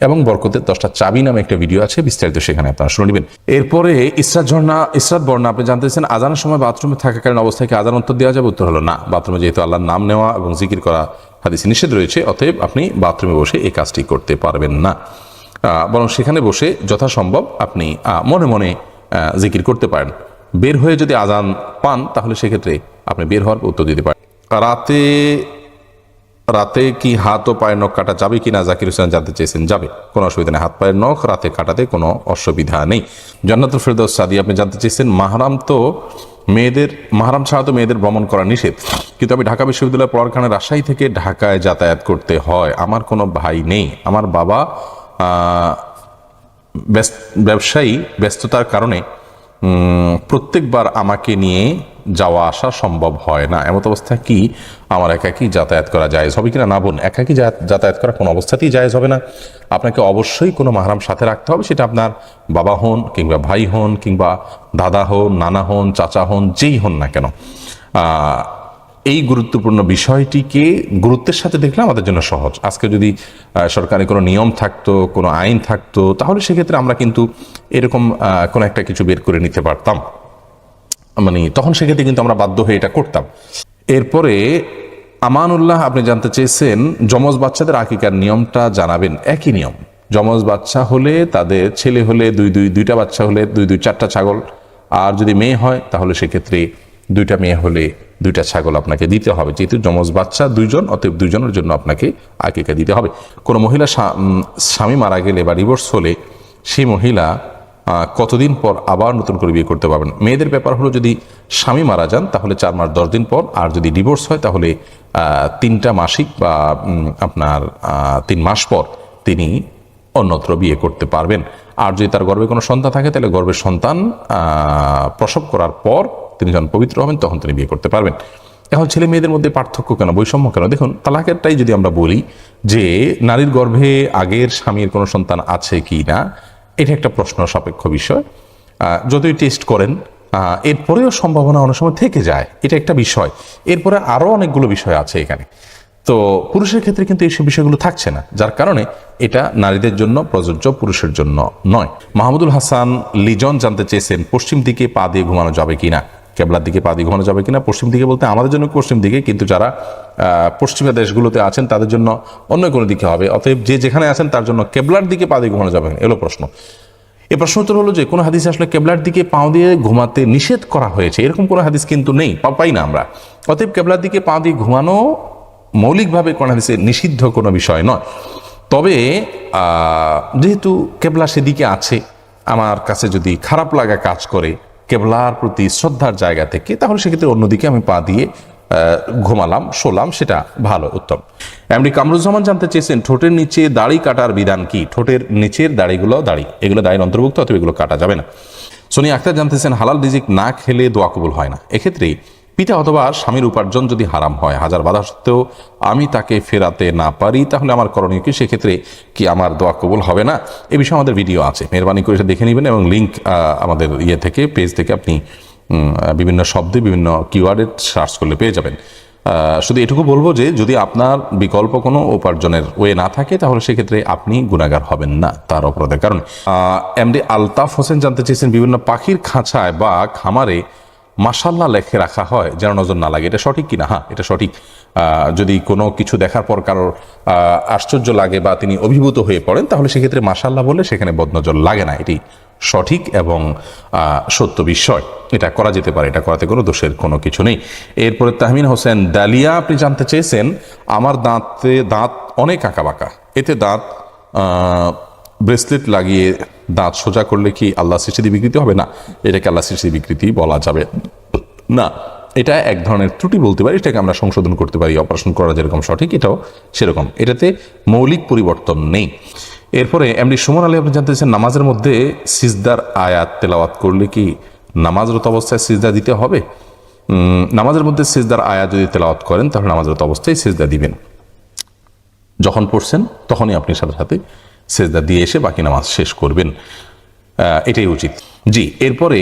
এবং বরকতের 10টা চাবি নামে একটা ভিডিও আছে, বিস্তারিত সেখানে আপনারা শুনে নেবেন। এরপরে ইসরাত বর্ণা আপনি জানতেছেন আজানের সময় বাথরুমে থাকাকালীন অবস্থায় কি আজান উত্তর দেওয়া যাবে? উত্তর হলো না। বাথরুমে যেহেতু আল্লাহর নাম নেওয়া এবং জিকির করা হাদিসে নিষেধ রয়েছে, অতএব আপনি বাথরুমে বসে এই কাজটি করতে পারবেন না, বরং সেখানে বসে যথাসম্ভব আপনি মনে মনে জিকির করতে পারেন। বের হয়ে যদি আজান পান তাহলে সেক্ষেত্রে আপনি বের হওয়ার উত্তর দিতে পারেন। রাতে কি হাত ও পায়ের নখ কাটা যাবে কিনা জাকির হোসেন জানতে চেয়েছেন। যাবে, কোনো অসুবিধা নেই, হাত পায়ের নখ রাতে কাটাতে কোনো অসুবিধা নেই। জান্নাতুল ফেরদৌস সাদি আপনি জানতে চেয়েছেন মাহরাম ছাড়া তো মেয়েদের ভ্রমণ করা নিষেধ, কিন্তু আমি ঢাকা বিশ্ববিদ্যালয়ে পড়ার কারণে রাজশাহী থেকে ঢাকায় যাতায়াত করতে হয়। আমার কোনো ভাই নেই, আমার বাবা ব্যবসায়ী ব্যস্ততার কারণে প্রত্যেকবার আমাকে নিয়ে যাওয়া আসা সম্ভব হয় না। এমত অবস্থা কি আমার একাকি যাতায়াত করা জায়েজ হবে কিনা? না বোন, একাকি যাতায়াত করা কোনো অবস্থাতেই জায়েজ হবে না। আপনাকে অবশ্যই কোনো মাহরাম সাথে রাখতে হবে, সেটা আপনার বাবা হন কিংবা ভাই হন কিংবা দাদা হন, নানা হন, চাচা হন, যেই হন না কেন। এই গুরুত্বপূর্ণ বিষয়টিকে গুরুত্বের সাথে দেখলে আমাদের জন্য সহজ। আজকে যদি সরকারি কোনো নিয়ম থাকতো, কোনো আইন থাকতো, তাহলে সেক্ষেত্রে আমরা কিন্তু এরকম কোনো একটা কিছু বের করে নিতে পারতাম, মানে তখন সেক্ষেত্রে কিন্তু আমরা বাধ্য হয়ে এটা করতাম। এরপরে আমানুল্লাহ আপনি জানতে চেয়েছেন যমজ বাচ্চাদের আকিকার নিয়মটা জানাবেন। একই নিয়ম, যমজ বাচ্চা হলে তাদের ছেলে হলে দুইটা বাচ্চা হলে দুই চারটা ছাগল, আর যদি মেয়ে হয় তাহলে সেক্ষেত্রে দুইটা মেয়ে হলে দুইটা ছাগল আপনাকে দিতে হবে। যেহেতু যমজ বাচ্চা দুইজন, অতএব দুইজনের জন্য আপনাকে আকিকা দিতে হবে। কোনো মহিলা স্বামী মারা গেলে বা ডিভোর্স হলে সেই মহিলা কতদিন পর আবার নতুন করে বিয়ে করতে পারবেন? মেয়েদের ব্যাপার হলো, যদি স্বামী মারা যান তাহলে 4 মাস 10 দিন পর, আর যদি ডিভোর্স হয় তাহলে 3টা মাসিক বা আপনার 3 মাস পর তিনি অন্যত্র বিয়ে করতে পারবেন। আর যদি তার গর্ভে কোনো সন্তান থাকে তাহলে গর্ভের সন্তান প্রসব করার পর তিনি যখন পবিত্র হবেন তখন তিনি বিয়ে করতে পারবেন। এখন ছেলে মেয়েদের মধ্যে পার্থক্য কেন, বৈষম্য কেন? দেখুন, তালাকেরটাই যদি আমরা বলি যে নারীর গর্ভে আগের স্বামীর কোনো সন্তান আছে কি না, এটা একটা প্রশ্ন সাপেক্ষ বিষয়। যতই টেস্ট করেন এরপরেও সম্ভাবনা অনেক সময় থেকে যায়, এটা একটা বিষয়। এরপরে আরও অনেকগুলো বিষয় আছে এখানে। তো পুরুষের ক্ষেত্রে কিন্তু এইসব বিষয়গুলো থাকছে না, যার কারণে এটা নারীদের জন্য প্রযোজ্য, পুরুষের জন্য নয়। মাহমুদুল হাসান লিজন জানতে চেয়েছেন পশ্চিম দিকে পা দিয়ে ঘুমানো যাবে কিনা, কেবলার দিকে পা দিয়ে ঘুমানো যাবে কিনা। পশ্চিম দিকে বলতে আমাদের জন্য পশ্চিম দিকে, কিন্তু যারা পশ্চিমা দেশগুলোতে আছেন তাদের জন্য অন্য কোনো দিকে হবে। অতএব যে যেখানে আছেন তার জন্য কেবলার দিকে পা দিয়ে ঘুমানো যাবে কিনা, এলো প্রশ্ন। এই প্রশ্ন উত্তর হলো যে কোনো হাদিসে আসলে কেবলার দিকে পা দিয়ে ঘুমাতে নিষেধ করা হয়েছে এরকম কোনো হাদিস কিন্তু নেই, পাই না আমরা। অতএব কেবলার দিকে পা দিয়ে ঘুমানো মৌলিকভাবে কোন হাদিসে নিষিদ্ধ কোনো বিষয় নয়। তবে যেহেতু কেবলা সেদিকে আছে, আমার কাছে যদি খারাপ লাগা কাজ করে কেবলার প্রতি শ্রদ্ধার জায়গা থেকে, তাহলে সেক্ষেত্রে অন্যদিকে আমি পা দিয়ে ঘুমালাম, শোলাম, সেটা ভালো, উত্তম। এমনি কামরুজ্জামান জানতে চেয়েছেন ঠোঁটের নিচে দাড়ি কাটার বিধান কি? ঠোঁটের নিচের দাড়িগুলো এগুলো দাড়ির অন্তর্ভুক্ত, অথবা এগুলো কাটা যাবে না। সোনিয়া আক্তার জানতেছেন হালাল রিজিক না খেলে দোয়া কবুল হয় না। এক্ষেত্রে পিতা অথবা স্বামীর উপার্জন যদি হারাম হয়, হাজার বাধা সত্ত্বেও আমি তাকে ফেরাতে না পারি, তাহলে আমার করণীয় কি? সেক্ষেত্রে কি আমার দোয়া কবুল হবে না? এ বিষয়ে আমাদের ভিডিও আছে, মেহরবানি করে দেখে নেবেন, এবং লিঙ্ক আমাদের পেজ থেকে আপনি বিভিন্ন শব্দে বিভিন্ন কিওয়ার্ডে সার্চ করলে পেয়ে যাবেন। শুধু এটুকু বলবো যে যদি আপনার বিকল্প কোনো উপার্জনের ওয়ে না থাকে তাহলে সেক্ষেত্রে আপনি গুনাহগার হবেন না তার অপরাধের কারণে। এমডি আলতাফ হোসেন জানতে চেয়েছেন বিভিন্ন পাখির খাঁচায় বা খামারে মাশাল্লাহ লেখে রাখা হয় যেন নজর না লাগে, এটা সঠিক কিনা? হ্যাঁ, এটা সঠিক। যদি কোনো কিছু দেখার পর কারোর আশ্চর্য লাগে বা তিনি অভিভূত হয়ে পড়েন, তাহলে সেক্ষেত্রে মাশাল্লাহ বলে সেখানে বদনজর লাগে না, এটি সঠিক এবং সত্য বিষয়। এটা করা যেতে পারে, এটা করাতে কোনো দোষের কোনো কিছু নেই। এরপরে তাহমিন হোসেন ডালিয়া আপনি জানতে চেয়েছেন আমার দাঁত অনেক আঁকাবাঁকা, এতে দাঁত ব্রেসলেট লাগিয়ে দাঁত সোজা করলে কি আল্লাহ সৃষ্টি বিকৃতি হবে? না, এটাকে আল্লাহ সৃষ্টি বিকৃতি বলা যাবে না। এটা এক ধরনের ত্রুটি বলতে পারি, এটাকে আমরা সংশোধন করতে পারি। অপারেশন করা যেরকম সঠিক, এটাও সেরকম, এটাতে মৌলিক পরিবর্তন নেই। এরপরে এমডি সুমন আলী আপনি জানতে চাইছেন নামাজের মধ্যে সিজদার আয়াত তেলাওয়াত করলে কি নামাজরত অবস্থায় সিজদা দিতে হবে? নামাজের মধ্যে সিজদার আয়াত যদি তেলাওয়াত করেন তাহলে নামাজরত অবস্থায় সিজদা দিবেন, যখন পড়ছেন তখনই আপনি সাথে সাথে সিজদা দিয়ে এসে বাকি নামাজ শেষ করবেন, এটাই উচিত। জি, এরপরে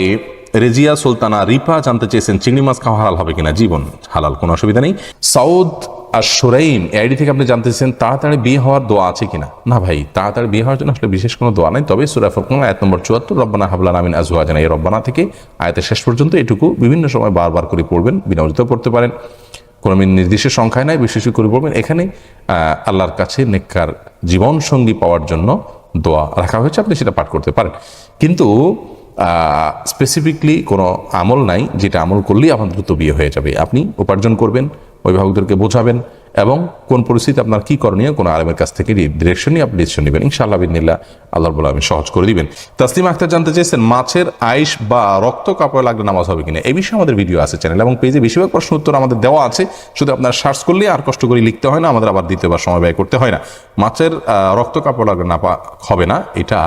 রেজিয়া সুলতানা রিপা জানতে চেয়েছেন চিংড়ি মাছ খাওয়া হালাল হবে কিনা? জীবন হালাল, কোনো অসুবিধা নেই। সাউদ আর সুরাইম আইডি থেকে আপনি জানতে চেয়েছেন তাড়াতাড়ি বিয়ে হওয়ার দোয়া আছে কিনা? না ভাই, তাড়াতাড়ি বিয়ে হওয়ার জন্য আসলে বিশেষ কোনো দোয়া নাই, তবে সূরা ফুরকান আয়াত নম্বর 74 রব্বানা হাবলানা মিন আজওয়াজিনা, এই রব্বানা থেকে আয়াতের শেষ পর্যন্ত এটুকু বিভিন্ন সময় বারবার করে পড়বেন, বিনামূল্যেও পড়তে পারেন, কোনো নির্দিষ্ট সংখ্যায় নাই, বিশেষ করে পড়বেন। এখানে আল্লাহর কাছে নেককার জীবন সঙ্গী পাওয়ার জন্য দোয়া রাখা হয়েছে, আপনি সেটা পাঠ করতে পারেন, কিন্তু স্পেসিফিকলি কোনো আমল নাই যেটা আমল করলেই আপনার দ্রুত বিয়ে হয়ে যাবে। আপনি উপার্জন করবেন, অভিভাবকদেরকে বোঝাবেন, এবং কোন পরিস্থিতি আপনার কি করণীয়, কোন আলেমের কাছ থেকে ডিরেকশন নিয়ে আপনি ডিসিশন নেবেন, ইনশাআল্লাহ বিদিনিল্লাহ আল্লাহ বলে আমি সহজ করে দিবেন। তাসলিমা আক্তার জানতে চেয়েছেন মাছের আইস বা রক্ত কাপড়ে লাগলে নামাজ হবে কিনা। এই বিষয়ে আমাদের ভিডিও আছে চ্যানেল এবং পেজে, বেশিরভাগ প্রশ্ন উত্তর আমাদের দেওয়া আছে, শুধু আপনার সার্চ করলে আর কষ্ট করে লিখতে হয় না, আমাদের আবার দ্বিতীয়বার সময় ব্যয় করতে হয় না। মাছের রক্ত কাপড় লাগলে হবে না, এটা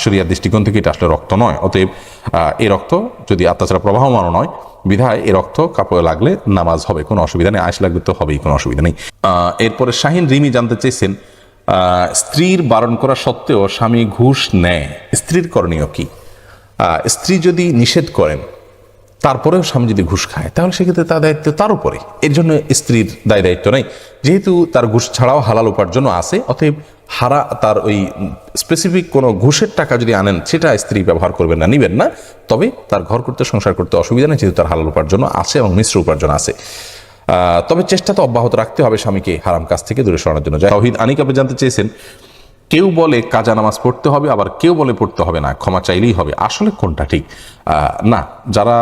শরিয়ার দৃষ্টিকোণ থেকে এটা আসলে রক্ত নয়। অতএব এই রক্ত যদি তাছাড়া প্রবাহমানও নয়, বিধায় এই রক্ত কাপড়ে লাগলে নামাজ হবে, কোনো অসুবিধা নেই। আইস লাগলে তো হবেই, কোনো অসুবিধা নেই। এরপরে শাহিন রিমি জানতে চেয়েছেন স্ত্রীর বারণ করা সত্ত্বেও স্বামী ঘুষ নেয়, স্ত্রীর করণীয় কি? স্ত্রী যদি নিষেধ করেন তারপরেও স্বামী যদি ঘুষ খায়, তাহলে সেক্ষেত্রে তার দায়িত্ব তার উপরে, এর জন্য স্ত্রীর দায়িত্ব নেই। যেহেতু তার ঘুষ ছাড়াও হালাল উপার্জনও আছে, অতএব তার ওই স্পেসিফিক কোনো ঘুষের টাকা যদি আনেন সেটা স্ত্রী ব্যবহার করবেন না, নিবেন না। তবে তার ঘর করতে, সংসার করতে অসুবিধা নেই, যেহেতু তার হালাল উপার্জন আছে এবং মিশ্র উপার্জন আছে। তবে চেষ্টা তো অব্যাহত রাখতে হবে স্বামীকে হারাম কাজ থেকে দূরে সরানোর জন্য। তাওহীদ আনিক আপনি জানতে চেয়েছেন কেউ বলে কাজা নামাজ পড়তে হবে, আবার কেউ বলে পড়তে হবে না, ক্ষমা চাইলেই হবে। আসলে কোনটা ঠিক? না, যারা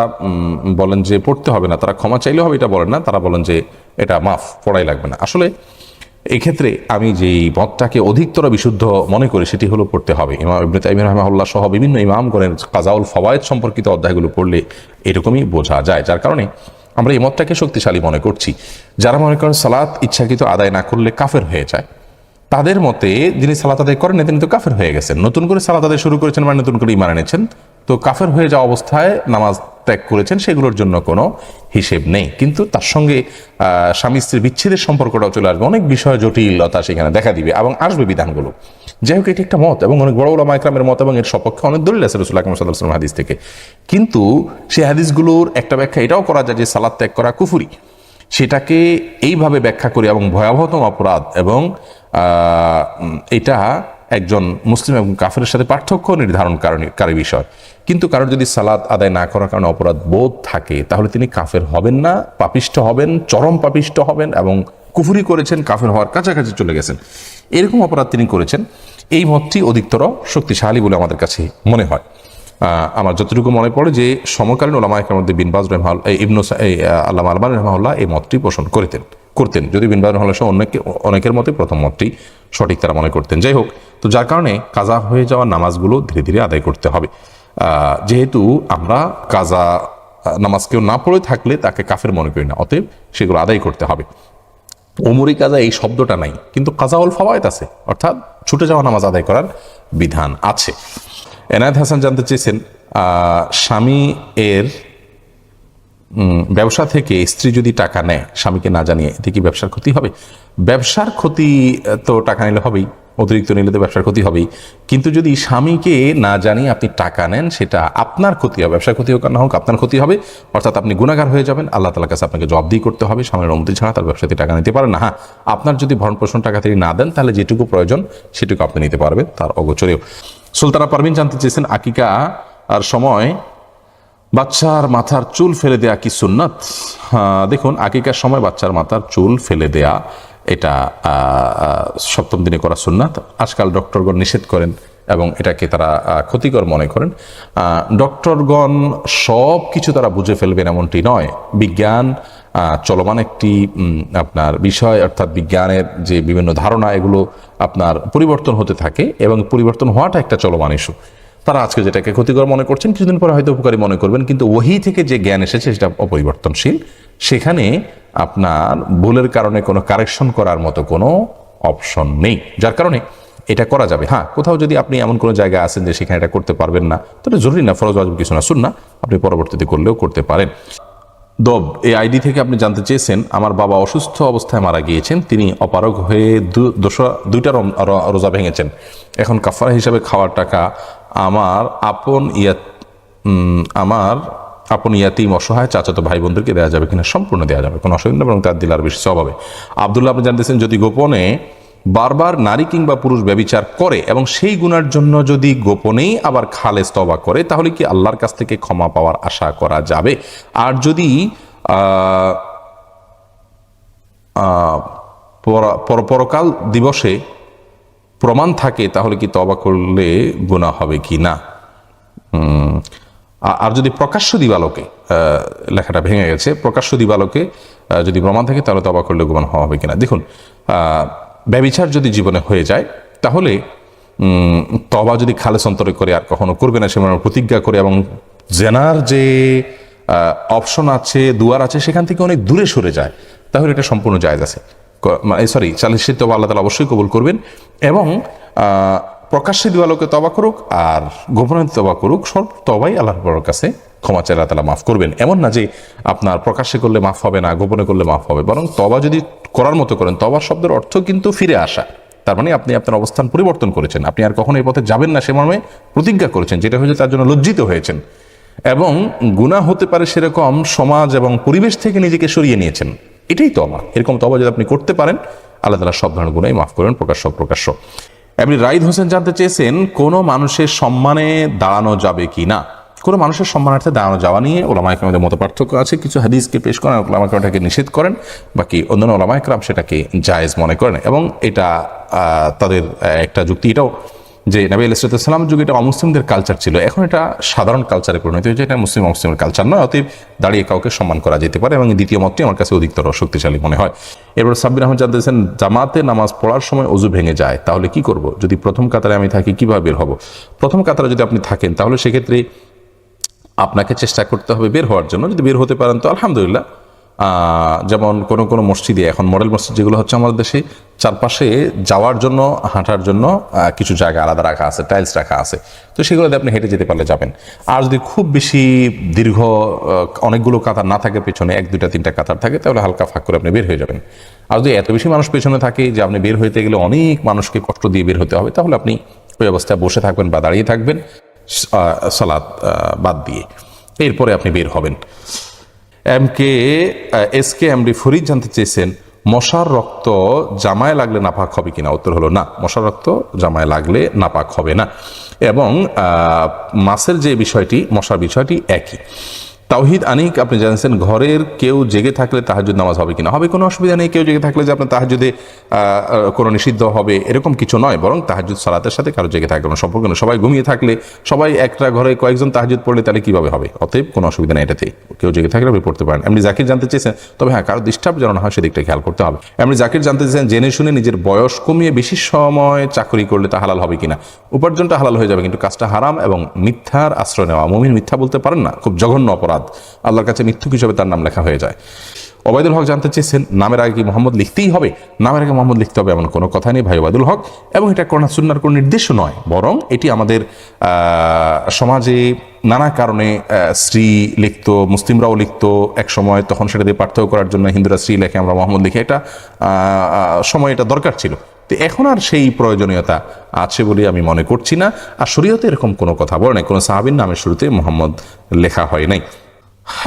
বলেন যে পড়তে হবে না তারা ক্ষমা চাইলেও হবে এটা বলেন না, তারা বলেন যে এটা মাফ, পড়াই লাগবে না। আসলে এই ক্ষেত্রে আমি যেই মতটাকে অধিকতর বিশুদ্ধ মনে করি সেটি হলো পড়তে হবে। ইমাম ইবনে তাইমিয়া রাহিমাহুল্লাহ সহ বিভিন্ন ইমামগণের কাজাউল ফাওয়ায়েদ সম্পর্কিত অধ্যায়গুলো পড়লে এরকমই বোঝা যায়। যার কারণে আমরা এই মতটাকে শক্তিশালী মনে করছি। যারা মনে করেন সালাত ইচ্ছাকৃত আদায় না করলে কাফের হয়ে যায়, তাদের মতে যিনি সালাত আদায় করেন তিনি তো কাফের হয়ে গেছেন, নতুন করে সালাত আদায় শুরু করেছেন মানে নতুন করে ঈমান এনেছেন, তো কাফের হয়ে যাওয়া অবস্থায় নামাজ ত্যাগ করেছেন, সেগুলোর জন্য কোনো হিসেব নেই। কিন্তু তার সঙ্গে স্বামী স্ত্রীর বিচ্ছেদের সম্পর্কটাও চলে আসবে, অনেক বিষয় জটিলতা সেখানে দেখা দিবে এবং আসবে বিধানগুলো। যাই হোক, এটি একটা মত এবং অনেক বড় উলামা ইকরামের মত এবং এর সপক্ষে অনেক দলিল আছে রাসূলুল্লাহ সাল্লাল্লাহু আলাইহি ওয়াসাল্লাম হাদিস থেকে। কিন্তু সেই হাদিসগুলোর একটা ব্যাখ্যা এটাও করা যায় যে সালাত ত্যাগ করা কুফরি, সেটাকে এইভাবে ব্যাখ্যা করি এবং ভয়াবহতম অপরাধ এবং এটা একজন মুসলিম এবং কাফেরের সাথে পার্থক্য নির্ধারণকারী বিষয়। কিন্তু কারোর যদি সালাত আদায় না করার কারণে অপরাধ বোধ থাকে, তাহলে তিনি কাফের হবেন না, পাপিষ্ঠ হবেন, চরম পাপিষ্ঠ হবেন এবং কুফরি করেছেন, কাফের হওয়ার কাছাকাছি চলে গেছেন, এরকম অপরাধ তিনি করেছেন। এই মতটি অধিকতর শক্তিশালী বলে আমাদের কাছে মনে হয়। আমার যতটুকু মনে পড়ে যে সমকালীন ওলামা ইকরামের মধ্যে বিন বাজ আল্লামা আলবানী রাহিমাহুল্লাহ এই মতটি পোষণ করতেন, যদি বিন বাজ রাহিমাহুল্লাহ সহ অনেকের মতে প্রথম মতটি সঠিক তারা মনে করতেন। যাই হোক, তো যার কারণে কাজা হয়ে যাওয়া নামাজগুলো ধীরে ধীরে আদায় করতে হবে। যেহেতু আমরা কাজা নামাজ কেউ না পড়ে থাকলে তাকে কাফের মনে করি না, অতএব সেগুলো আদায় করতে হবে। ওমরি কাজা এই শব্দটা নাই, কিন্তু কাজাউল ফাওয়ায়েদ আছে, অর্থাৎ ছুটে যাওয়া নামাজ আদায় করার বিধান আছে। এনায়েত হাসান জানতে চেয়েছেন স্বামী এর ব্যবসা থেকে স্ত্রী যদি টাকা নেয় স্বামীকে না জানিয়ে, এতে কি ব্যবসার ক্ষতি হবে? ব্যবসার ক্ষতি তো টাকা নিলে হবেই, অতিরিক্ত নিলে তো ব্যবসার ক্ষতি হবেই। কিন্তু যদি স্বামীকে না জানিয়ে আপনি টাকা নেন, সেটা আপনার ক্ষতি হবে, ব্যবসার ক্ষতি হোক আর না হোক আপনার ক্ষতি হবে, অর্থাৎ আপনি গুনাহগার হয়ে যাবেন। আল্লাহ তাআলার কাছে আপনাকে জবাবদিহি করতে হবে, স্বামীর অনুমতি ছাড়া তার ব্যবসাতে টাকা নিতে পারেন না। হ্যাঁ, আপনার যদি ভরণ পোষণ টাকা তিনি না দেন, তাহলে যেটুকু প্রয়োজন সেটুকু আপনি নিতে পারবেন, তার অগোচরেও। সুলতানা পারভিন জানতে চেয়েছেন আকিকা আর সময় বাচ্চার মাথার চুল ফেলে দেয়া কি সুন্নাত? দেখুন, আকিকার সময় বাচ্চার মাথার চুল ফেলে দেয়া এটা সপ্তম দিনে করা সুন্নাত। আজকাল ডক্টরগণ নিষেধ করেন এবং এটাকে তারা ক্ষতিকর মনে করেন। ডক্টরগণ সব কিছু তারা বুঝে ফেলবেন এমনটি নয়। বিজ্ঞান চলমান একটি আপনার বিষয়, অর্থাৎ বিজ্ঞানের যে বিভিন্ন ধারণা এগুলো আপনার পরিবর্তন হতে থাকে এবং পরিবর্তন হওয়াটা একটা চলমান ইস্যু। তারা আজকে যেটাকে ক্ষতিকর মনে করছেন, কিছুদিন পরে হয়তো উপকারী মনে করবেন, কিন্তু ওহী থেকে যে জ্ঞান এসেছে সেটা অপরিবর্তনশীল। সেখানে আপনার ভুলের কারণে কোনো কারেকশন করার মতো কোনো অপশন নেই, যার কারণে এটা করা যাবে। হ্যাঁ, কোথাও যদি আপনি এমন কোনো জায়গায় আছেন যে সেখানে এটা করতে পারবেন না, তো এটা জরুরি না, ফরজ ওয়াজিব কিছু না, সুন্নাহ, আপনি পরবর্তীতে করলেও করতে পারেন। এই আইডি থেকে আপনি জানতে চেয়েছেন আমার বাবা অসুস্থ অবস্থায় মারা গিয়েছেন, তিনি অপারগ হয়ে দুইটা রোজা ভেঙেছেন। এখন কাফারা হিসাবে খাওয়ার টাকা আমার আপন ইয়াতিম অসহায় চাচাতো ভাই বোনদেরকে দেওয়া যাবে কিনা? সম্পূর্ণ দেওয়া যাবে, কোনো অসুবিধা এবং তার দিলে আর বেশি সওয়াব হবে। আব্দুল্লাহ আপনি জানতেছেন যদি গোপনে বারবার নারী কিংবা পুরুষ ব্যভিচার করে এবং সেই গুনার জন্য যদি গোপনেই আবার খালেস তওবা করে, তাহলে কি আল্লাহর কাছ থেকে ক্ষমা পাওয়ার আশা করা যাবে? আর যদি পরকাল দিবসে প্রমাণ থাকে, তাহলে কি তওবা করলে গুনাহ হবে কি না? আর যদি প্রকাশ্য দিবালোকে, লেখাটা ভেঙে গেছে, প্রকাশ্য দিবালোকে যদি প্রমাণ থাকে তাহলে তওবা করলে গুনাহ হওয়া হবে কিনা। দেখুন, ব্যভিচার যদি জীবনে হয়ে যায় তাহলে তওবা যদি খালেস অন্তরে করে আর কখনো করবে না, সেমন প্রতিজ্ঞা করে এবং জেনার যে অপশন আছে, দুয়ার আছে, সেখান থেকে অনেক দূরে সরে যায়, তাহলে এটা সম্পূর্ণ জায়েজ আছে। চালিশে তওবা আল্লাহ তাআলা অবশ্যই কবুল করবেন। এবং প্রকাশ্যে দিবালোকে তওবা করুক আর গোপনে তওবা করুক, সব তওবাই আল্লাহর কাছে ক্ষমা চাইলে আল্লাহ তাআলা মাফ করবেন। এমন না যে আপনার প্রকাশ্যে করলে মাফ হবে না, গোপনে করলে মাফ হবে, বরং তওবা যদি করার মতো করেন, তওবার শব্দের অর্থ কিন্তু ফিরে আসা। তার মানে আপনি আপনার অবস্থান পরিবর্তন করেছেন, আপনি আর কখনো এই পথে যাবেন না সে মর্মে প্রতিজ্ঞা করেছেন, যেটা হয়েছে তার জন্য লজ্জিত হয়েছেন, এবং গুনাহ হতে পারে সেরকম সমাজ এবং পরিবেশ থেকে নিজেকে সরিয়ে নিয়েছেন। এটাই তওবা। এরকম তওবা যদি আপনি করতে পারেন, আল্লাহ তাআলা সব ধরনের গুনাহই মাফ করেন, প্রকাশ্য প্রকাশ্য। আপনি রাইদ হোসেন জানতে চেয়েছেন কোনো মানুষের সম্মানে দাঁড়ানো যাবে কি না। কোনো মানুষের সম্মানার্থে দাঁড়ানো যাওয়া নিয়ে ওলামা ইকরামদের মত পার্থক্য আছে। কিছু হাদিসকে পেশ করেন, ওলামা ইকরাম এটাকে নিষেধ করেন, বাকি অন্যান্য ওলামা ইকরাম সেটাকে জায়েজ মনে করেন। এবং এটা তাদের একটা যুক্তি এটাও যে নবী আলাইহিস সালাম যুগে এটা অমুসলিমদের কালচার ছিল, এখন এটা সাধারণ কালচারে পরিণত হয়েছে, এটা মুসলিমের কালচার নয়, অতএব দাঁড়িয়ে কাউকে সম্মান করা যেতে পারে। এবং দ্বিতীয় মতটি আমার কাছে অধিকতর শক্তিশালী মনে হয়। এরপর সাব্বির আহমদ জানতেছেন, জামাতে নামাজ পড়ার সময় ওযু ভেঙে যায়, তাহলে কি করব? যদি প্রথম কাতারে আমি থাকি কিভাবে বের হব? প্রথম কাতারে যদি আপনি থাকেন তাহলে সেক্ষেত্রে আপনাকে চেষ্টা করতে হবে বের হওয়ার জন্য। যদি বের হতে পারেন তো আলহামদুলিল্লাহ। যেমন কোনো মসজিদে, এখন মডেল মসজিদ যেগুলো হচ্ছে আমাদের দেশে, চারপাশে যাওয়ার জন্য, হাঁটার জন্য কিছু জায়গা আলাদা রাখা আছে, টাইলস রাখা আছে, তো সেগুলোতে আপনি হেঁটে যেতে পারলে যাবেন। আর যদি খুব বেশি দীর্ঘ অনেকগুলো কাতার না থাকে, পেছনে 1, 2, 3টা কাতার থাকে, তাহলে হালকা ফাঁক করে আপনি বের হয়ে যাবেন। আর যদি এত বেশি মানুষ পেছনে থাকে যে আপনি বের হইতে গেলে অনেক মানুষকে কষ্ট দিয়ে বের হতে হবে, তাহলে আপনি ওই অবস্থায় বসে থাকবেন বা দাঁড়িয়ে থাকবেন সালাত বাদ দিয়ে, এরপরে আপনি বের হবেন। এমডি ফরিদ জানতে চেয়েছেন, মশার রক্ত জামায় লাগলে নাপাক হবে কিনা। উত্তর হলো না, মশার রক্ত জামায় লাগলে নাপাক হবে না। এবং মাছের যে বিষয়টি, মশার বিষয়টি একই। তাওহিদ আনিক আপনি জানছেন, ঘরের কেউ জেগে থাকলে তাহাজ্জুদ নামাজ হবে কিনা। হবে, কোনো অসুবিধা নেই। কেউ জেগে থাকলে যে আপনার তাহাজ্জুদে কোনো নিষিদ্ধ হবে এরকম কিছু নয়, বরং তাহাজ্জুদ সালাতের সাথে কারো জেগে থাকলে কোনো সম্পর্ক নেই। সবাই ঘুমিয়ে থাকলে, সবাই একটা ঘরে কয়েকজন তাহাজ্জুদ পড়লে তাহলে কিভাবে হবে? অতএব কোনো অসুবিধা নেই এটাতে। কেউ জেগে থাকলে আপনি পড়তে পারেন। এমনি জাকির জানতে চেয়েছেন, তবে হ্যাঁ, কারো ডিস্টার্ব যেন না হয় সেদিকটা খেয়াল করতে হবে। এমনি জাকির জানতে চেয়েছেন, জেনে শুনে নিজের বয়স কমিয়ে বেশি সময় চাকরি করলে তা হালাল হবে কিনা। উপার্জনটা হালাল হয়ে যাবে, কিন্তু কাজটা হারাম এবং মিথ্যার আশ্রয় নেওয়া। মুমিন মিথ্যা বলতে পারেন না, খুব জঘন্য অপরাধ, আল্লাহর কাছে মৃত্যুক হিসেবে তার নাম লেখা হয়ে যায়। ওবায়দুল হক জানতে চেয়েছেন, নামের আগে কি মোহাম্মদ লিখতেই হবে? নামের আগে মোহাম্মদ লিখতে হবে এমন কোনো কথা নেই ভাই ওবায়দুল হক, এবং এটা কোরআন সুন্নাহর কোনো নির্দেশও নয়, বরং এটি আমাদের সমাজে নানা কারণে স্ত্রী লিখতো, মুসলিমরাও লিখতো এক সময়, তখন সেটা দিয়ে পার্থক্য করার জন্য হিন্দুরা স্ত্রী লেখে, আমরা মোহাম্মদ লিখে, এটা সময় এটা দরকার ছিল। তো এখন আর সেই প্রয়োজনীয়তা আছে বলে আমি মনে করছি না। আর শরীয়তে এরকম কোনো কথা বলে নাই, কোনো সাহাবীর নামের শুরুতে মোহাম্মদ লেখা হয় নাই।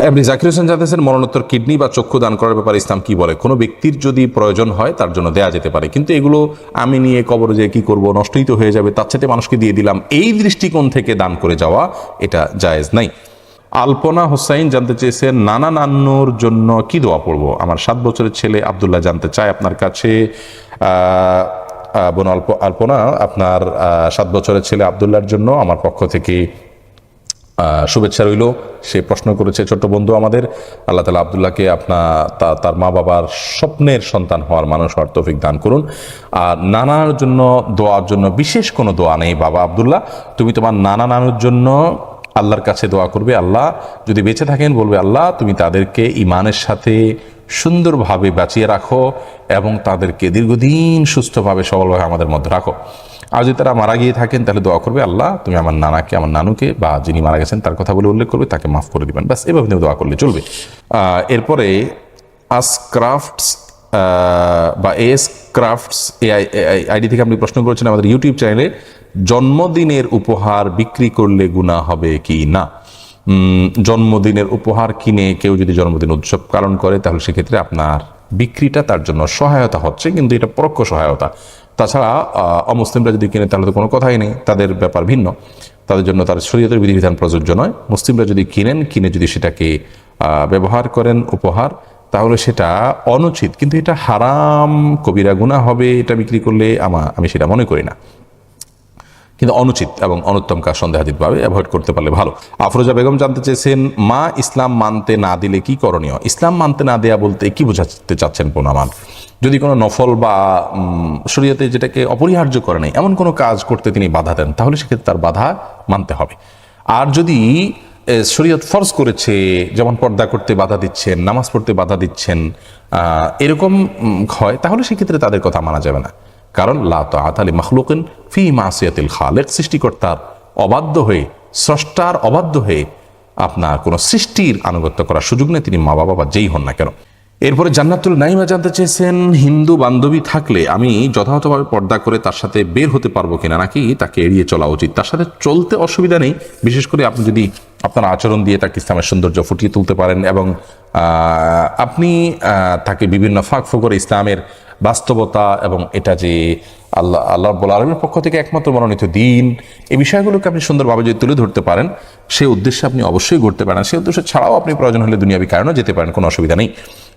আপনি জাকির হোসেন জানতেছেন, মরণোত্তর কিডনি বা চক্ষু দান করার ব্যাপারে ইসলাম কি বলে। কোনো ব্যক্তির যদি প্রয়োজন হয় তার জন্য দেয়া যেতে পারে, কিন্তু এগুলো আমি নিয়ে কবরে যেয়ে কি করব, নষ্টই তো হয়ে যাবে, তার সাথে মানুষকে দিয়ে দিলাম, এই দৃষ্টিকোণ থেকে দান করে যাওয়া এটা জায়েজ নাই। আলপনা হোসাইন জানতে চেয়েছেন, নানা নান্নুর জন্য কি দোয়া পড়ব। আমার 7 বছরের ছেলে আব্দুল্লাহ জানতে চায় আপনার কাছে। বোন আলপনা, আপনার 7 বছরের ছেলে আব্দুল্লাহর জন্য আমার পক্ষ থেকে শুভেচ্ছা রইল। সে প্রশ্ন করেছে, ছোট্ট বন্ধু আমাদের, আল্লাহ তাআলা আব্দুল্লাহকে তার মা বাবার স্বপ্নের সন্তান হওয়ার, মানুষ হওয়ার তৌফিক দান করুন। আর নানার জন্য দোয়ার জন্য বিশেষ কোনো দোয়া নেই বাবা আব্দুল্লাহ, তুমি তোমার নানা নানুর জন্য আল্লাহর কাছে দোয়া করবে। আল্লাহ যদি বেঁচে থাকেন, বলবে আল্লাহ তুমি তাদেরকে ঈমানের সাথে সুন্দরভাবে বাঁচিয়ে রাখো এবং তাদেরকে দীর্ঘদিন সুস্থভাবে সবলভাবে আমাদের মধ্যে রাখো। আর যদি তারা মারা গিয়ে থাকেন তাহলে দোয়া করবে, আল্লাহ তুমি আমার নানাকে, আমার নানুকে, বা যিনি মারা গেছেন তার কথা বলে উল্লেখ করবে, তাকে মাফ করে দিবেন। ব্যাস, এভাবে দোয়া করলে চলবে। এরপরে আসক্রাফটস বা এস ক্রাফটস আইডি থেকে আপনি প্রশ্ন করেছেন আমাদের ইউটিউব চ্যানেলে, জন্মদিনের উপহার বিক্রি করলে গুনাহ হবে কি না। জন্মদিনের উপহার কিনে কেউ যদি জন্মদিন উৎসব পালন করে তাহলে সেক্ষেত্রে আপনার বিক্রিটা তার জন্য সহায়তা হচ্ছে, কিন্তু এটা পরোক্ষ সহায়তা। তাছাড়া অমুসলিমরা যদি কিনে তাহলে তো কোনো কথাই নেই, তাদের ব্যাপার ভিন্ন, তাদের জন্য তার শরীয়তের বিধিবিধান প্রযোজ্য নয়। মুসলিমরা যদি কিনে যদি সেটাকে ব্যবহার করেন উপহার, তাহলে সেটা অনুচিত, কিন্তু এটা হারাম, কবিরা গুনাহ হবে এটা বিক্রি করলে, আমি সেটা মনে করি না। কিন্তু অনুচিত এবং অনুত্তম কাজ সন্দেহাতীতভাবে অ্যাভয়েড করতে পারলে ভালো। আফরোজা বেগম জানতে চেয়েছেন, মা ইসলাম মানতে না দিলে কি করণীয়? ইসলাম মানতে না দেয়া বলতে কি বোঝাতে চাচ্ছেন বোন আমার? যদি কোনো নফল বা শরীয়তে যেটাকে অপরিহার্য করে নাই এমন কোনো কাজ করতে তিনি বাধা দেন, তাহলে সেক্ষেত্রে তার বাধা মানতে হবে। আর যদি শরীয়ত ফরজ করেছে, যেমন পর্দা করতে বাধা দিচ্ছেন, নামাজ পড়তে বাধা দিচ্ছেন, এরকম হয়, তাহলে সেক্ষেত্রে তাদের কথা মানা যাবে না। কারণ লা তাআতা লি মাখলুকিন ফি মাসিয়াতিল খালিক, সৃষ্টিকর্তার অবাধ্য হয়ে, স্রষ্টার অবাধ্য হয়ে আপনার কোনো সৃষ্টির আনুগত্য করার সুযোগ নেই, তিনি মা বাবা বা যেই হন না কেন। এরপরে জান্নাতুল নাইমা জানতে চেয়েছেন, হিন্দু বান্ধবী থাকলে আমি যথাযথভাবে পর্দা করে তার সাথে বের হতে পারবো কিনা, নাকি তাকে এড়িয়ে চলা উচিত? তার সাথে চলতে অসুবিধা নেই, বিশেষ করে আপনি যদি আপনার আচরণ দিয়ে তাকে ইসলামের সৌন্দর্য ফুটিয়ে তুলতে পারেন এবং আপনি তাকে বিভিন্ন ফাঁক ফোকর ইসলামের বাস্তবতা এবং এটা যে আল্লাহ রাব্বুল আলামিনের পক্ষ থেকে একমাত্র মনোনীত দিন, এই বিষয়গুলোকে আপনি সুন্দরভাবে যদি তুলে ধরতে পারেন, সেই উদ্দেশ্যে আপনি অবশ্যই করতে পারেন। সেই উদ্দেশ্যে ছাড়াও আপনি প্রয়োজন হলে দুনিয়াবি কারণে যেতে পারেন, কোনো অসুবিধা নেই।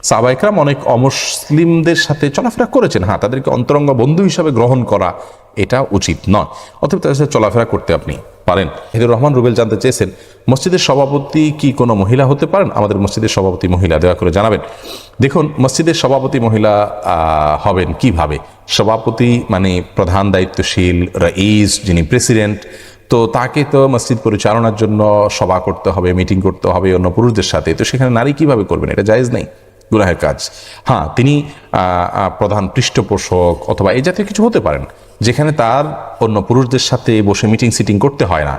সাহাবা ইকরাম অনেক অমুসলিমদের সাথে চলাফেরা করেছেন, হ্যাঁ, তাদেরকে অন্তরঙ্গ বন্ধু হিসাবে গ্রহণ করা এটা উচিত নয়, অতএব তাদের সাথে চলাফেরা করতে আপনি পারেন। হিদুর রহমান রুবেল জানতে চেয়েছেন, মসজিদের সভাপতি কি কোনো মহিলা হতে পারেন? আমাদের মসজিদের সভাপতি মহিলা, দয়া করে জানাবেন। দেখুন, মসজিদের সভাপতি মহিলা হবেন কিভাবে? সভাপতি মানে প্রধান দায়িত্বশীল রাইস, যিনি প্রেসিডেন্ট, তো তাকে তো মসজিদ পরিচালনার জন্য সভা করতে হবে, মিটিং করতে হবে অন্য পুরুষদের সাথে, তো সেখানে নারী কিভাবে করবেন? এটা জায়েজ নেই, গুনাহের কাজ। হ্যাঁ, তিনি প্রধান পৃষ্ঠপোষক অথবা এই জাতীয় কিছু হতে পারেন, যেখানে তার অন্য পুরুষদের সাথে বসে মিটিং সিটিং করতে হয় না,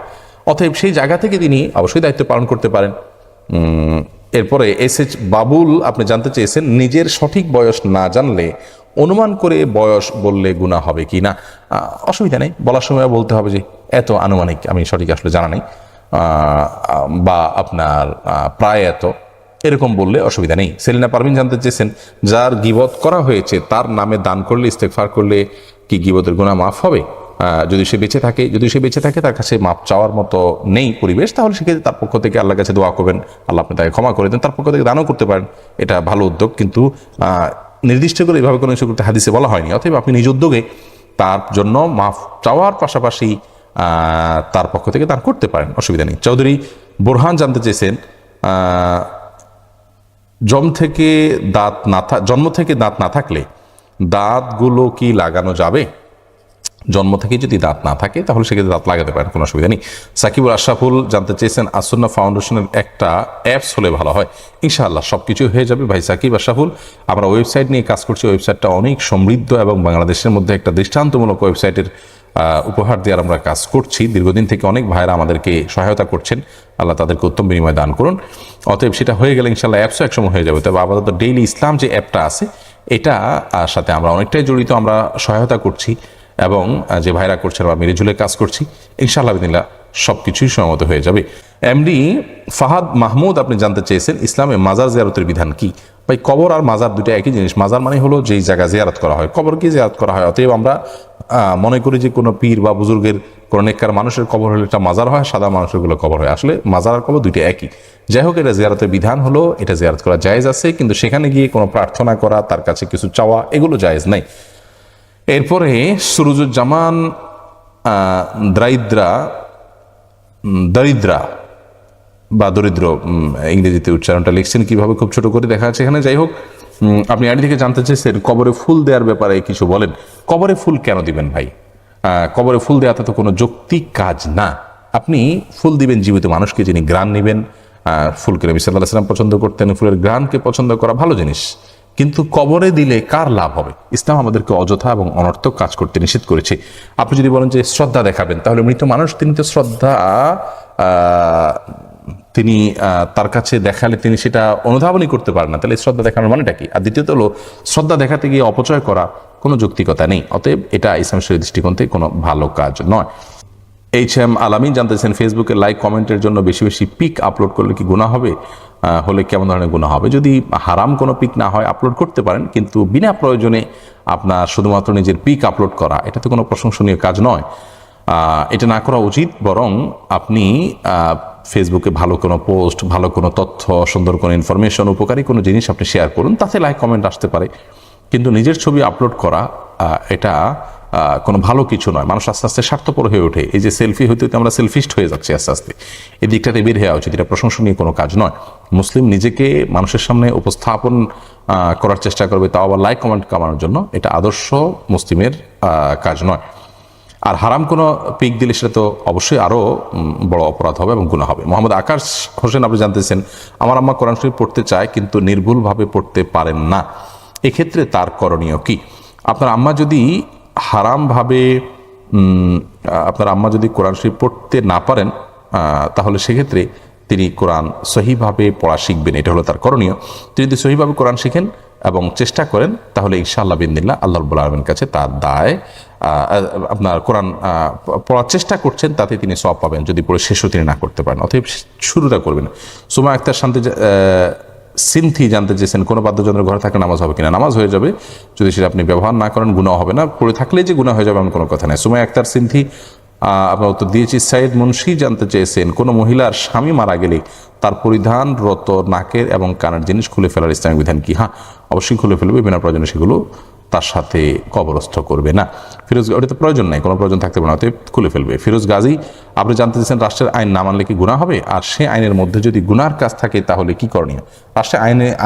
অতএব সেই জায়গা থেকে তিনি অবশ্যই দায়িত্ব পালন করতে পারেন। এরপরে এস বাবুল আপনি জানতে চেয়েছেন, নিজের সঠিক বয়স না জানলে অনুমান করে বয়স বললে গুনাহ হবে কি না? অসুবিধা নেই, বলার সময় বলতে হবে যে এত আনুমানিক, আমি সঠিক আসলে জানা নেই, বা আপনার প্রায় এত, এরকম বললে অসুবিধা নেই। সেলিনা পারভিন জানতে চেয়েছেন, যার গীবত করা হয়েছে তার নামে দান করলে, ইস্তেগফার করলে কি গীবতের গুনাহ মাফ হবে? যদি সে বেঁচে থাকে, তার কাছে মাপ চাওয়ার মতো নেই পরিবেশ, তাহলে সেক্ষেত্রে তার পক্ষ থেকে আল্লাহর কাছে দোয়া করবেন, আল্লাহ আপনি তাকে ক্ষমা করে দেন, তার পক্ষ থেকে দানও করতে পারেন, এটা ভালো উদ্যোগ। কিন্তু নির্দিষ্ট করে এইভাবে কোনো কিছু করতে হাদিসে বলা হয়নি, অতএব আপনি নিজ উদ্যোগে তার জন্য মাফ চাওয়ার পাশাপাশি তার পক্ষ থেকে দান করতে পারেন, অসুবিধা নেই। চৌধুরী বোরহান জানতে চেয়েছেন, জন্ম থেকে দাঁত না থাকলে দাঁতগুলো কি লাগানো যাবে? জন্ম থেকে যদি দাঁত না থাকে তাহলে সেক্ষেত্রে দাঁত লাগাতে পারেন, কোনো অসুবিধা নেই। সাকিবুল আশরাফুল জানতে চেয়েছেন, আসুন্নাহ ফাউন্ডেশনের একটা অ্যাপস হলে ভালো হয়। ইনশাআল্লাহ সব কিছু হয়ে যাবে ভাই সাকিব আশরাফুল। আমরা ওয়েবসাইট নিয়ে কাজ করছি, ওয়েবসাইটটা অনেক সমৃদ্ধ এবং বাংলাদেশের মধ্যে একটা দৃষ্টান্তমূলক ওয়েবসাইটের উপহার দেওয়ার আমরা কাজ করছি। দীর্ঘদিন থেকে অনেক ভাইরা আমাদেরকে সহায়তা করছেন, আল্লাহ তাদেরকে উত্তম বিনিময় দান করুন। অতএব সেটা হয়ে গেলে ইনশাআল্লাহ অ্যাপসও একসময় হয়ে যাবে। তবে আপাতত ডেইলি ইসলাম যে অ্যাপটা আছে এটা সাথে আমরা অনেকটাই জড়িত, আমরা সহায়তা করছি এবং যে ভাইরা করছেন আমরা মিলিঝুলে কাজ করছি, ইনশাআল্লাহ বিদিনিল্লাহ সব কিছুই সময়মত হয়ে যাবে। এমডি ফাহাদ মাহমুদ আপনি জানতে চেয়েছেন, ইসলামে মাজার জিয়ারতের বিধান কি? ভাই, কবর আর মাজার দুটো একই জিনিস। মাজার মানে হলো যেই জায়গা জিয়ারত করা হয়, কবরকে জিয়ারত করা হয়। অতএব আমরা মনে করি যে কোনো পীর বা বুজুর্গের কোনো নেককার মানুষের কবর হলে এটা মাজার হয়, সাদা মানুষেরগুলো কবর হয়। আসলে মাজার আর কবর দুইটা একই। যাই হোক, এটা জিয়ারতের বিধান হলো, এটা জিয়ারত করা জায়েজ আছে, কিন্তু সেখানে গিয়ে কোনো প্রার্থনা করা, তার কাছে কিছু চাওয়া, এগুলো জায়েজ নাই। এরপরে সুরুজুজ্জামান দরিদ্রা বা দরিদ্র ইংরেজিতে উচ্চারণটা লিখছেন কিভাবে, খুব ছোট করে দেখা যাচ্ছে এখানে। যাই হোক, আপনি আইডি থেকে জানতে চেয়েছেন কবরে ফুল দেওয়ার ব্যাপারে কিছু বলেন। কবরে ফুল কেন দিবেন ভাই? কবরে ফুল দেওয়াটা তো কোনো যৌক্তিক কাজ না। আপনি ফুল দিবেন জীবিত মানুষকে, যিনি ঘ্রাণ নেবেন। ফুলকে নবী সাল্লাল্লাহু আলাইহি ওয়াসাল্লাম পছন্দ করতেন, ফুলের ঘ্রাণকে পছন্দ করা ভালো জিনিস, কিন্তু কবরে দিলে কার লাভ হবে? ইসলাম আমাদেরকে অযথা এবং অনর্থক কাজ করতে নিষেধ করেছে। আপনি যদি বলেন যে শ্রদ্ধা দেখাবেন, তাহলে মৃত মানুষ, তিনি তো শ্রদ্ধা তিনি তার কাছে দেখালে তিনি সেটা অনুধাবনই করতে পারেন না, তাহলে শ্রদ্ধা দেখানোর মানেটা কি? আর দ্বিতীয়ত হলো, শ্রদ্ধা দেখাতে গিয়ে অপচয় করা কোনো যৌক্তিকতা নেই। অতএব এটা ইসলামের শরীয়ত দৃষ্টিকোণ থেকে কোনো ভালো কাজ নয়। HM আলামিন জানতেছেন, ফেসবুকে লাইক কমেন্টের জন্য বেশি বেশি পিক আপলোড করলে কি গুনাহ হবে? হলে কেমন ধরনের গুনাহ হবে? যদি হারাম কোনো পিক না হয় আপলোড করতে পারেন, কিন্তু বিনা প্রয়োজনে আপনার শুধুমাত্র নিজের পিক আপলোড করা, এটা তো কোনো প্রশংসনীয় কাজ নয়। এটা না করা উচিত। বরং আপনি ফেসবুকে ভালো কোনো পোস্ট, ভালো কোনো তথ্য, সুন্দর কোনো ইনফরমেশন, উপকারী কোনো জিনিস আপনি শেয়ার করুন, তাতে লাইক কমেন্ট আসতে পারে। কিন্তু নিজের ছবি আপলোড করা এটা কোনো ভালো কিছু নয়। মানুষ আস্তে আস্তে স্বার্থপর হয়ে ওঠে। এই যে সেলফি হইতে হইতে আমরা সেলফিস্ট হয়ে যাচ্ছি আস্তে আস্তে, এই দিকটাতে বের হওয়া উচিত। এটা প্রশংসনীয় কোনো কাজ নয়। মুসলিম নিজেকে মানুষের সামনে উপস্থাপন করার চেষ্টা করবে, তাও আবার লাইক কমেন্ট কামানোর জন্য, এটা আদর্শ মুসলিমের কাজ নয়। আর হারাম কোনো পিক দিলে সেটা তো অবশ্যই আরও বড় অপরাধ হবে এবং গুনাহ হবে। মোহাম্মদ আকাশ হোসেন, আপনি জানতেছেন, আমার আম্মা কোরআন শরীফ পড়তে চায় কিন্তু নির্ভুলভাবে পড়তে পারেন না, এক্ষেত্রে তার করণীয় কি? আপনার আম্মা যদি হারামভাবে আপনার আম্মা যদি কোরআন শরীফ পড়তে না পারেন, তাহলে সেক্ষেত্রে তিনি কোরআন সহিভাবে পড়া শিখবেন, এটা হলো তার করণীয়। তিনি যদি সহিভাবে কোরআন শিখেন এবং চেষ্টা করেন, তাহলে ইনশাআল্লাহ বিদিনিল্লাহ আল্লাহ রাব্বুল আলামিনের কাছে তার দায়, আপনার কোরআন পড়ার চেষ্টা করছেন তাতে তিনি সওয়াব পাবেন, যদি পড়ে শেষও তিনি না করতে পারেন। অতএব শুরুটা করবেন। সুমা আক্তার সিনথি জানতে চেয়েছেন, কোনো বাদ্যযন্ত্র ঘরে থাকলে নামাজ হবে কিনা? নামাজ হয়ে যাবে, যদি সেটা আপনি ব্যবহার না করেন গুনাহ হবে না। পড়ে থাকলে যে গুনাহ হয়ে যাবে এমন কোনো কথা নেই। সুমা আক্তার সিনথি আপনার উত্তর দিয়েছি। সাইদ মুন্সি জানতে চেয়েছেন, কোনো মহিলার স্বামী মারা গেলে তার পরিধানরত নাকের এবং কানের জিনিস খুলে ফেলার ইসলামিক বিধান কি? হ্যাঁ, অবশ্যই খুলে ফেলবে, বিনা প্রয়োজনে সেগুলো তার সাথে কবরস্থ করবে না। ফিরোজ, ওটা তো প্রয়োজন নাই, কোনো প্রয়োজন থাকতে পারে না, অতএব খুলে ফেলবে। ফিরোজ গাজী, আপনি জানতে চাইছেন রাষ্ট্রের আইন না মানলে কি গুনাহ হবে? আর সে আইনের মধ্যে যদি গুনার কাজ থাকে তাহলে কি করণীয়? রাষ্ট্রের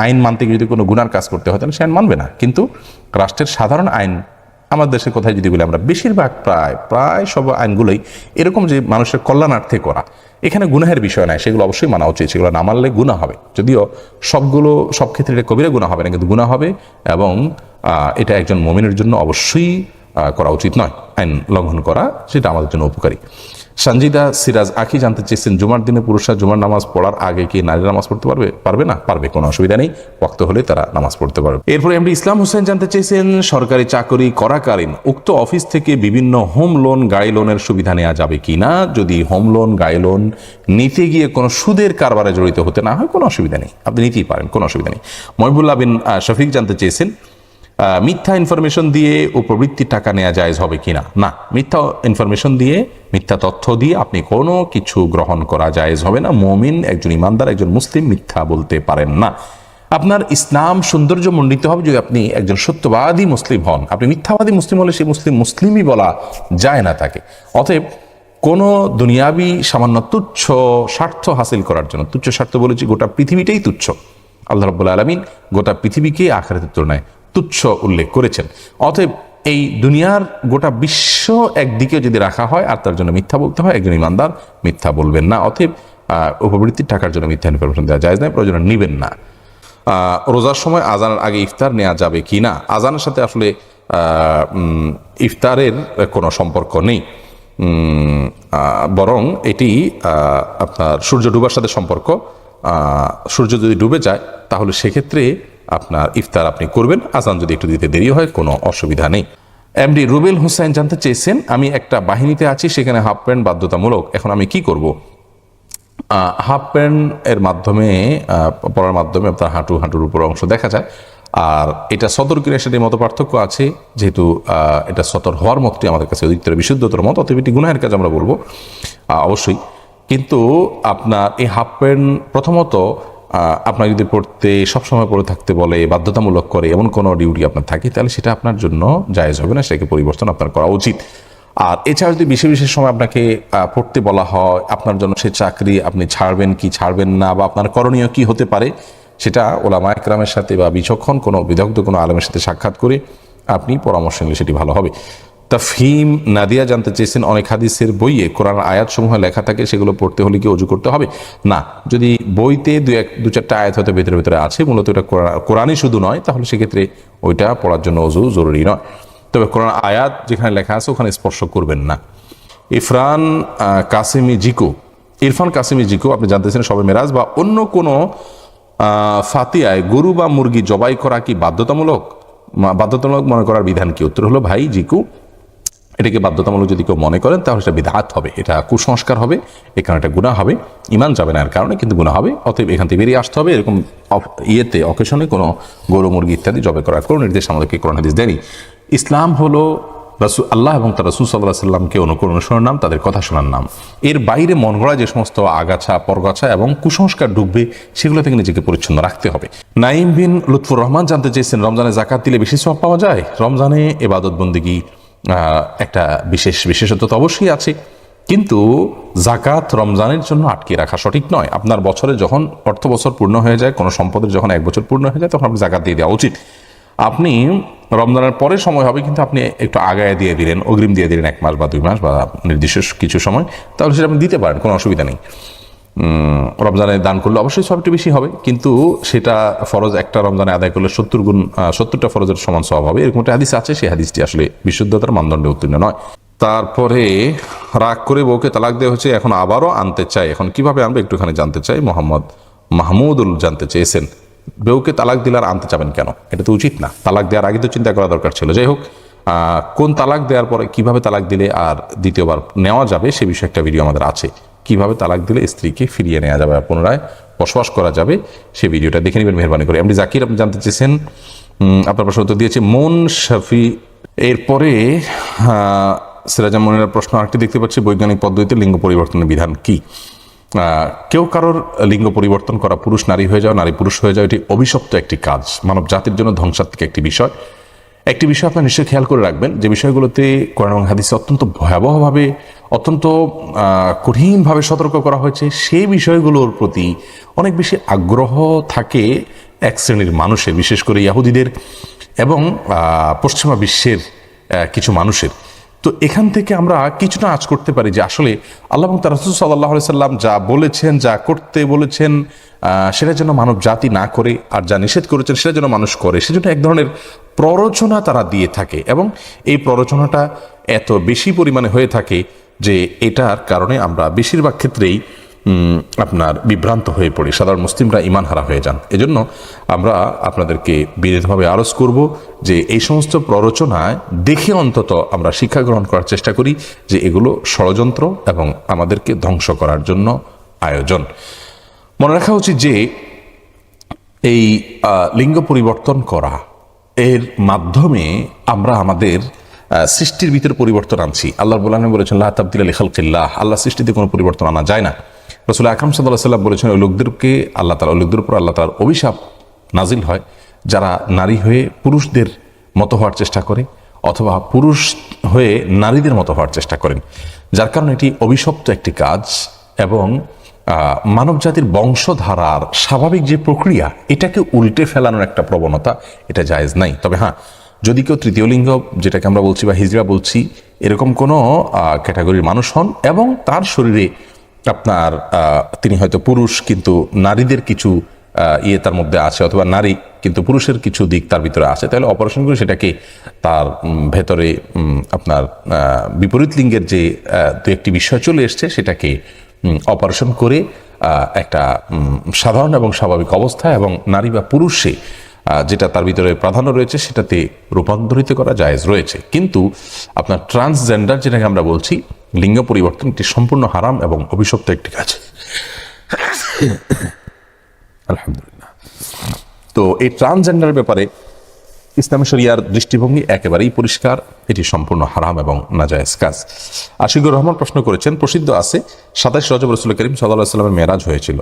আইন মানতে গিয়ে যদি কোনো গুনার কাজ করতে হয় তাহলে সে আইন মানবে না। কিন্তু রাষ্ট্রের সাধারণ আইন, আমার দেশের কথাই যদি বলি, আমরা বেশিরভাগ প্রায় সব আইনগুলোই এরকম যে মানুষের কল্যাণার্থে করা, এখানে গুনাহের বিষয় নাই, সেগুলো অবশ্যই মানা উচিত। সেগুলো না মানলে গুনাহ হবে, যদিও সব ক্ষেত্রে এটা কবিরা গুনাহ হবে না, কিন্তু গুনাহ হবে, এবং এটা একজন মুমিনের জন্য অবশ্যই করা উচিত নয়। আইন লঙ্ঘন করা সেটা আমাদের জন্য উপকারী। সঞ্জিদা সিরাজ আখি জানতে চেয়েছেন, জুমার দিনে পুরুষরা জুমার নামাজ পড়ার আগে কি নারীরা নামাজ পড়তে পারবে না? পারবে, কোনো অসুবিধা নেই, ওয়াক্ত হলে তারা নামাজ পড়তে পারবে। এরপরে এমডি ইসলাম হোসেন জানতে চেয়েছেন, সরকারি চাকরি করাকালীন উক্ত অফিস থেকে বিভিন্ন হোম লোন, গাড়ি লোনের সুবিধা নেওয়া যাবে কি না? যদি হোম লোন, গাড়ি লোন নিতে গিয়ে কোনো সুদের কারবারে জড়িত হতে না হয়, কোনো অসুবিধা নেই, আপনি নিতেই পারেন, কোনো অসুবিধা নেই। মহিবুল্লাহ বিন শফিক জানতে চেয়েছেন, মিথ্যা ইনফরমেশন দিয়ে উপবৃত্তির টাকা নেওয়া জায়েজ হবে কিনা? না, মিথ্যা ইনফরমেশন দিয়ে, মিথ্যা তথ্য দিয়ে আপনি কোনো কিছু গ্রহণ করা জায়েজ হবে না। মুমিন, একজন ইমানদার, একজন মুসলিম মিথ্যা বলতে পারেন না। আপনার ইসলাম সৌন্দর্য মণ্ডিত হবে যদি আপনি একজন সত্যবাদী মুসলিম হন। আপনি মিথ্যাবাদী মুসলিম হলে সেই মুসলিমই বলা যায় না তাকে। অতএব কোনো দুনিয়াবি সামান্য তুচ্ছ স্বার্থ হাসিল করার জন্য, তুচ্ছ স্বার্থ বলেছি, গোটা পৃথিবীটাই তুচ্ছ। আল্লাহ রাব্বুল আলামিন গোটা পৃথিবীকে আখিরাতের তুলনায় তুচ্ছ উল্লেখ করেছেন। অতএব এই দুনিয়ার গোটা বিশ্ব একদিকে যদি রাখা হয় আর তার জন্য মিথ্যা বলতে হয়, একজন ইমানদার মিথ্যা বলবেন না। অতএব উপবৃত্তির টাকার জন্য মিথ্যা ইনফরমেশন দেওয়া যায় না, প্রয়োজনে নিবেন না। রোজার সময় আজানের আগে ইফতার নেওয়া যাবে কি না? আজানের সাথে আসলে ইফতারের কোনো সম্পর্ক নেই, বরং এটি আপনার সূর্য ডুবার সাথে সম্পর্ক। সূর্য যদি ডুবে যায় তাহলে সেক্ষেত্রে আপনার ইফতার আপনি করবেন, আজান যদি একটু দিতে দেরি হয় কোনো অসুবিধা নেই। এমডি রুবেল হোসেন জানতে চেয়েছেন, আমি একটা বাহিনীতে আছি, সেখানে হাফ প্যান্ট বাধ্যতামূলক, এখন আমি কি করব? হাফ প্যান্ট এর মাধ্যমে পরার মাধ্যমে আপনার হাঁটুর উপর অংশ দেখা যায়, আর এটা সতর কিনা সেটির মতো পার্থক্য আছে। যেহেতু এটা সতর হওয়ার মতটি আমাদের কাছে অধিকতর বিশুদ্ধতর মত, অতএব এটি গুনাহের কাজ আমরা বলবো অবশ্যই। কিন্তু আপনার এই হাফ প্যান্ট প্রথমত আপনার যদি পড়তে সবসময় পড়ে থাকতে বলে, বাধ্যতামূলক করে, এমন কোনো ডিউটি আপনার থাকে, তাহলে সেটা আপনার জন্য জায়েজ হবে না, সেটাকে পরিবর্তন আপনার করা উচিত। আর এছাড়া যদি বিশেষ বিশেষ সময় আপনাকে পড়তে বলা হয়, আপনার জন্য সে চাকরি আপনি ছাড়বেন কি ছাড়বেন না, বা আপনার করণীয় কি হতে পারে, সেটা ওলামা একরামের সাথে বা বিচক্ষণ কোনো বিদগ্ধ কোনো আলেমের সাথে সাক্ষাৎ করে আপনি পরামর্শ নিলে সেটি ভালো হবে। তাফহিম নাদিয়া জানতে চেয়েছেন, অনেক হাদিসের বইয়ে কোরআন আয়াতসমূহ লেখা থাকে, সেগুলো পড়তে হলে কি অজু করতে হবে? না, যদি বইতে দু চারটা আয়াত হয়তো ভেতরে আছে, মূলত এটা কোরআনই শুধু নয়, তাহলে সেক্ষেত্রে ওইটা পড়ার জন্য অজু জরুরি নয়। তবে কোরআন আয়াত যেখানে লেখা আছে ওখানে স্পর্শ করবেন না। ইরফান কাসিমি জিকো, আপনি জানতেছেন সবে মেরাজ বা অন্য কোনো ফাতিয়ায় গরু বা মুরগি জবাই করা কি বাধ্যতামূলক মনে করার বিধান কি? উত্তর হলো, ভাই জিকু, এটাকে বাধ্যতামূলক যদি কেউ মনে করেন তাহলে সেটা বিদআত হবে, এটা কুসংস্কার হবে, এখানে একটা গুনাহ হবে, ইমান যাবে না এর কারণে, কিন্তু গুনাহ হবে। অতএব এখান থেকে বেরিয়ে আসতে হবে। এরকম অকেশনে কোনো গরু মুরগি ইত্যাদি জবাই করার কোনো নির্দেশ আমাদেরকে কোরআন হাদিস দেয়নি। ইসলাম হলো আল্লাহ এবং তার রাসূল সাল্লাল্লাহু আলাইহি সাল্লামকে অনুসরণের নাম, তাদের কথা শোনার নাম। এর বাইরে মন গড়া যে সমস্ত আগাছা পরগাছা এবং কুসংস্কার ডুববে, সেগুলো থেকে নিজেকে পরিচ্ছন্ন রাখতে হবে। নাইম বিন লুৎফুর রহমান জানতে চেয়েছেন, রমজানে যাকাত দিলে বেশি সওয়াব পাওয়া যায়? রমজানে ইবাদত বন্দেগী একটা বিশেষত্ব তো অবশ্যই আছে, কিন্তু জাকাত রমজানের জন্য আটকে রাখা সঠিক নয়। আপনার বছরে যখন অর্থ বছর পূর্ণ হয়ে যায়, কোনো সম্পদের যখন 1 বছর পূর্ণ হয়ে যায়, তখন আপনি জাকাত দিয়ে দেওয়া উচিত। আপনি রমজানের পরে সময় হবে, কিন্তু আপনি একটু আগায় দিয়ে দিলেন, অগ্রিম দিয়ে দিলেন 1 মাস বা 2 মাস বা নির্দিষ্ট কিছু সময়, তাহলে সেটা আপনি দিতে পারেন, কোনো অসুবিধা নেই। রমজানে দান করলে অবশ্যই সবটি বেশি হবে, কিন্তু সেটা ফরজ একটা রমজানে আদায় করলে 70টা ফরজের সমান সওয়াব হবে, এরকম একটা হাদিস আছে। সেই হাদিসটি আসলে বিশুদ্ধতার মানদণ্ডে উত্তীর্ণ নয়। তারপরে রাগ করে বউকে তালাক দেওয়া হচ্ছে, এখন আবারও আনতে চাই, এখন কিভাবে আনবে একটুখানি জানতে চাই। মোহাম্মদ মাহমুদুল জানতে চেয়েছেন, বউকে তালাক দিলে আর আনতে চাবেন কেন? এটা তো উচিত না, তালাক দেওয়ার আগে তো চিন্তা করা দরকার ছিল। যাই হোক, কোন তালাক দেওয়ার পরে কিভাবে তালাক দিলে আর দ্বিতীয়বার নেওয়া যাবে সে বিষয়ে একটা ভিডিও আমাদের আছে। কিভাবে তালাক দিলে স্ত্রীকে ফিরিয়ে নেওয়া যাবে, পুনরায় বসবাস করা যাবে, সেই ভিডিওটা দেখে নেবেন মেহরবানি করে। এমডি জাকির আপনি জানতে চেয়েছেন, আপনার প্রশ্ন উত্তর দিয়েছে মন শফি। এরপরে সিরাজা মনিরের প্রশ্ন আরেকটি দেখতে পাচ্ছি, বৈজ্ঞানিক পদ্ধতিতে লিঙ্গ পরিবর্তনের বিধান কি? কেউ কারোর লিঙ্গ পরিবর্তন করা, পুরুষ নারী হয়ে যাওয়া, নারী পুরুষ হয়ে যাওয়া, এটি অভিশপ্ত একটি কাজ, মানব জাতির জন্য ধ্বংসাত্মক একটি বিষয়। একটি বিষয় আপনার নিশ্চয়ই খেয়াল করে রাখবেন, যে বিষয়গুলোতে কোরআন এবং হাদিসে অত্যন্ত ভয়াবহভাবে, অত্যন্ত কঠিনভাবে সতর্ক করা হয়েছে, সেই বিষয়গুলোর প্রতি অনেক বেশি আগ্রহ থাকে এক শ্রেণীর মানুষের, বিশেষ করে ইহুদিদের এবং পশ্চিমা বিশ্বের কিছু মানুষের। তো এখান থেকে আমরা কিছুটা আঁচ করতে পারি যে আসলে আল্লাহ এবং তার রাসূল সাল্লাল্লাহু আলাইহি সাল্লাম যা বলেছেন, যা করতে বলেছেন, সেটা যেন মানব জাতি না করে, আর যা নিষেধ করেছেন সেটা যেন মানুষ করে, সেজন্য এক ধরনের প্ররোচনা তারা দিয়ে থাকে, এবং এই প্ররোচনাটা এত বেশি পরিমাণে হয়ে থাকে যে এটার কারণে আমরা বেশিরভাগ ক্ষেত্রেই আপনার বিভ্রান্ত হয়ে পড়ি, সাধারণ মুসলিমরা ঈমান হারা হয়ে যান। এজন্য আমরা আপনাদেরকে বিনীতভাবে আরজ করব যে এই সমস্ত প্ররোচনায় দেখে অন্তত আমরা শিক্ষা গ্রহণ করার চেষ্টা করি যে এগুলো ষড়যন্ত্র এবং আমাদেরকে ধ্বংস করার জন্য আয়োজন। মনে রাখা উচিত যে এই লিঙ্গ পরিবর্তন করা এর মাধ্যমে আমরা আমাদের সৃষ্টির ভিতরে পরিবর্তন আনছি। আল্লাহ রাব্বুল আলামিন বলেছেন, লা তাবদিলা লিখালকিল্লাহ, আল্লাহ সৃষ্টিতে কোনো পরিবর্তন আনা যায় না। রাসূল আকরাম সাল্লাল্লাহু আলাইহি ওয়াসাল্লাম বলেছেন, ওই লোকদেরকে আল্লাহ তাআলা, ওই লোকদের উপর আল্লাহ তাআলার অভিশাপ নাজিল হয় যারা নারী হয়ে পুরুষদের মতো হওয়ার চেষ্টা করে, অথবা পুরুষ হয়ে নারীদের মতো হওয়ার চেষ্টা করেন, যার কারণে এটি অভিশপ্ত একটি কাজ এবং মানব জাতির বংশধারার স্বাভাবিক যে প্রক্রিয়া, এটাকে উল্টে ফেলানোর একটা প্রবণতা, এটা জায়েজ নাই। তবে হ্যাঁ, যদি কেউ তৃতীয় লিঙ্গ, যেটাকে আমরা বলছি বা হিজড়া বলছি, এরকম কোনো ক্যাটাগরির মানুষ হন এবং তার শরীরে আপনার তিনি হয়তো পুরুষ কিন্তু নারীদের কিছু তার মধ্যে আছে, অথবা নারী কিন্তু পুরুষের কিছু দিক তার ভিতরে আছে, তাহলে অপারেশন করে সেটাকে তার ভেতরে আপনার বিপরীত লিঙ্গের যে দু একটি বিষয় চলে এসছে সেটাকে অপারেশন করে একটা সাধারণ এবং স্বাভাবিক অবস্থা এবং নারী বা পুরুষে যেটা তার ভিতরে প্রাধান্য রয়েছে সেটাতে রূপান্তরিত করা জায়েজ রয়েছে। কিন্তু আপনার ট্রান্সজেন্ডার, যেটাকে আমরা বলছি লিঙ্গ পরিবর্তন, এটি সম্পূর্ণ হারাম এবং অভিশপ্ত একটি কাজ। আলহামদুলিল্লাহ। তো এই ট্রান্সজেন্ডার ব্যাপারে ইসলামী শরিয়ার দৃষ্টিভঙ্গি একেবারেই পরিষ্কার, এটি সম্পূর্ণ হারাম এবং নাজায়েজ কাজ। আশিকুর রহমান প্রশ্ন করেছেন, প্রসিদ্ধ আছে 27 রজব রাসূল করিম সাল্লাল্লাহু আলাইহি ওয়াসাল্লামের মেরাজ হয়েছিল,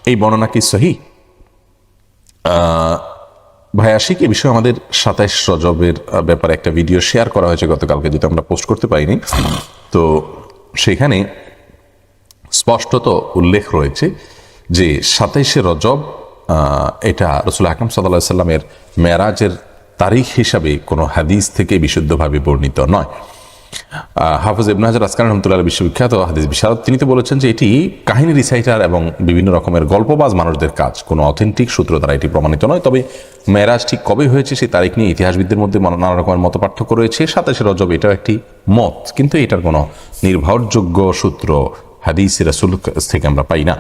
এই বর্ণনা কি সহিহ? ভাই আশিক, এই বিষয়ে আমাদের 27 রজবের ব্যাপারে একটা ভিডিও শেয়ার করা হয়েছে গতকালকে, যেটা আমরা পোস্ট করতে পারিনি। তো সেখানে স্পষ্টত উল্লেখ রয়েছে যে 27 রজব এটা রাসূল আকরাম সাল্লাল্লাহু আলাইহি ওয়াসাল্লামের মেরাজের তারিখ হিসাবে কোনো হাদিস থেকে বিশুদ্ধভাবে বর্ণিত নয়। হাফেজ ইবনে হাজার আসকালানি রাহমাতুল্লাহ বিশ্ববিখ্যাত হাদিস বিশারদ, তিনি তো বলেছেন যে এটি কাহিনী রিসাইটার এবং বিভিন্ন রকমের গল্পবাজ মানুষদের কাজ, কোনো অথেন্টিক সূত্র দ্বারা এটি প্রমাণিত নয়। তবে মেরাজ ঠিক কবে হয়েছে সেই তারিখ নিয়ে ইতিহাসবিদদের মধ্যে নানা রকমের মত পার্থক্য রয়েছে। 27 রজব এটাও একটি মত, কিন্তু এটার কোনো নির্ভরযোগ্য সূত্র হাদিস রাসূল থেকে আমরা পাই না।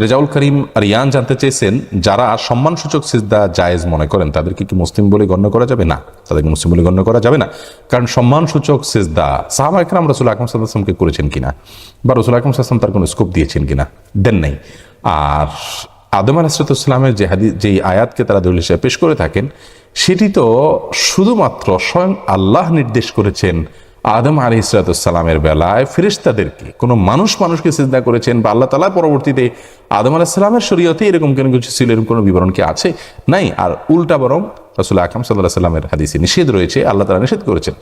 রেজাউল করিম রিয়ান জানতে চেয়েছেন, যারা সম্মানসূচক সিজদা জায়েজ মনে করেন তাদেরকে কি মুসলিম বলে গণ্য করা যাবে? না, তাদেরকে মুসলিম বলে গণ্য করা যাবে না, কারণ সম্মানসূচক সিজদা সাহাবা ইকরাম রাসূল আকরাম সাল্লাল্লাহু আলাইহি ওয়াসাল্লামকে করেছেন কিনা, বা রাসূল আকরাম সাল্লাল্লাহু আলাইহি ওয়াসাল্লাম তার কোনো স্কোপ দিয়েছেন কিনা, দেন নাই। আর আদম আলাইহিস সালামের যে হাদিস, যে আয়াতকে তারা দলিল হিসেবে পেশ করে থাকেন, সেটি তো শুধুমাত্র স্বয়ং আল্লাহ নির্দেশ করেছেন আদম আলাইহিস সালামের বেলায় ফেরেশতাদেরকে, কোনো মানুষকে সিজদা করেছেন বা আল্লাহ তাআলা পরবর্তীতে আদম আলাইহিস সালামের শরীয়তে এরকম কোনো কিছু ছিল, এরকম কোনো বিবরণ কি আছে? নাই। আর উল্টা বরং রাসূল আকরাম সাল্লাল্লাহু আলাইহি ওয়াসাল্লামের হাদিসে নিষেধ রয়েছে, আল্লাহ তাআলা নিষেধ করেছেন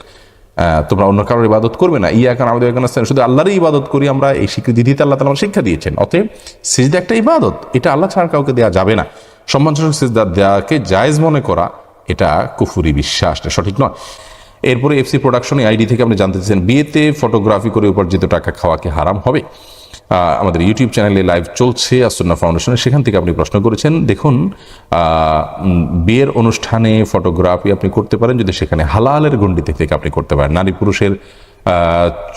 তোমরা অন্য কারোর ইবাদত করবে না, ইয়াকা নাবুদু ওয়া ইয়াকা নাস্তাইন, শুধু আল্লাহরই ইবাদত করি আমরা, এই স্বীকৃতি দিতে আল্লাহ তাআলা শিক্ষা দিয়েছেন। অতএব সিজদা একটা ইবাদত, এটা আল্লাহ ছাড়া কাউকে দেওয়া যাবে না। সম্মানসূচক সিজদা দেওয়াকে জায়েজ মনে করা এটা কুফরি বিশ্বাস, এটা সঠিক নয়। এরপরে এফসি প্রোডাকশন আইডি থেকে আপনি জানতে চাইছেন, বিয়েতে ফটোগ্রাফি করে উপার্জিত টাকা খাওয়া কি হারাম হবে? আমাদের ইউটিউব চ্যানেলে লাইভ চলছে আসুন্নাহ ফাউন্ডেশনের, সেখান থেকে আপনি প্রশ্ন করেছেন। দেখুন, বিয়ের অনুষ্ঠানে ফটোগ্রাফি আপনি করতে পারেন যদি সেখানে হালালের গণ্ডিতে থেকে আপনি করতে পারেন। নারী পুরুষের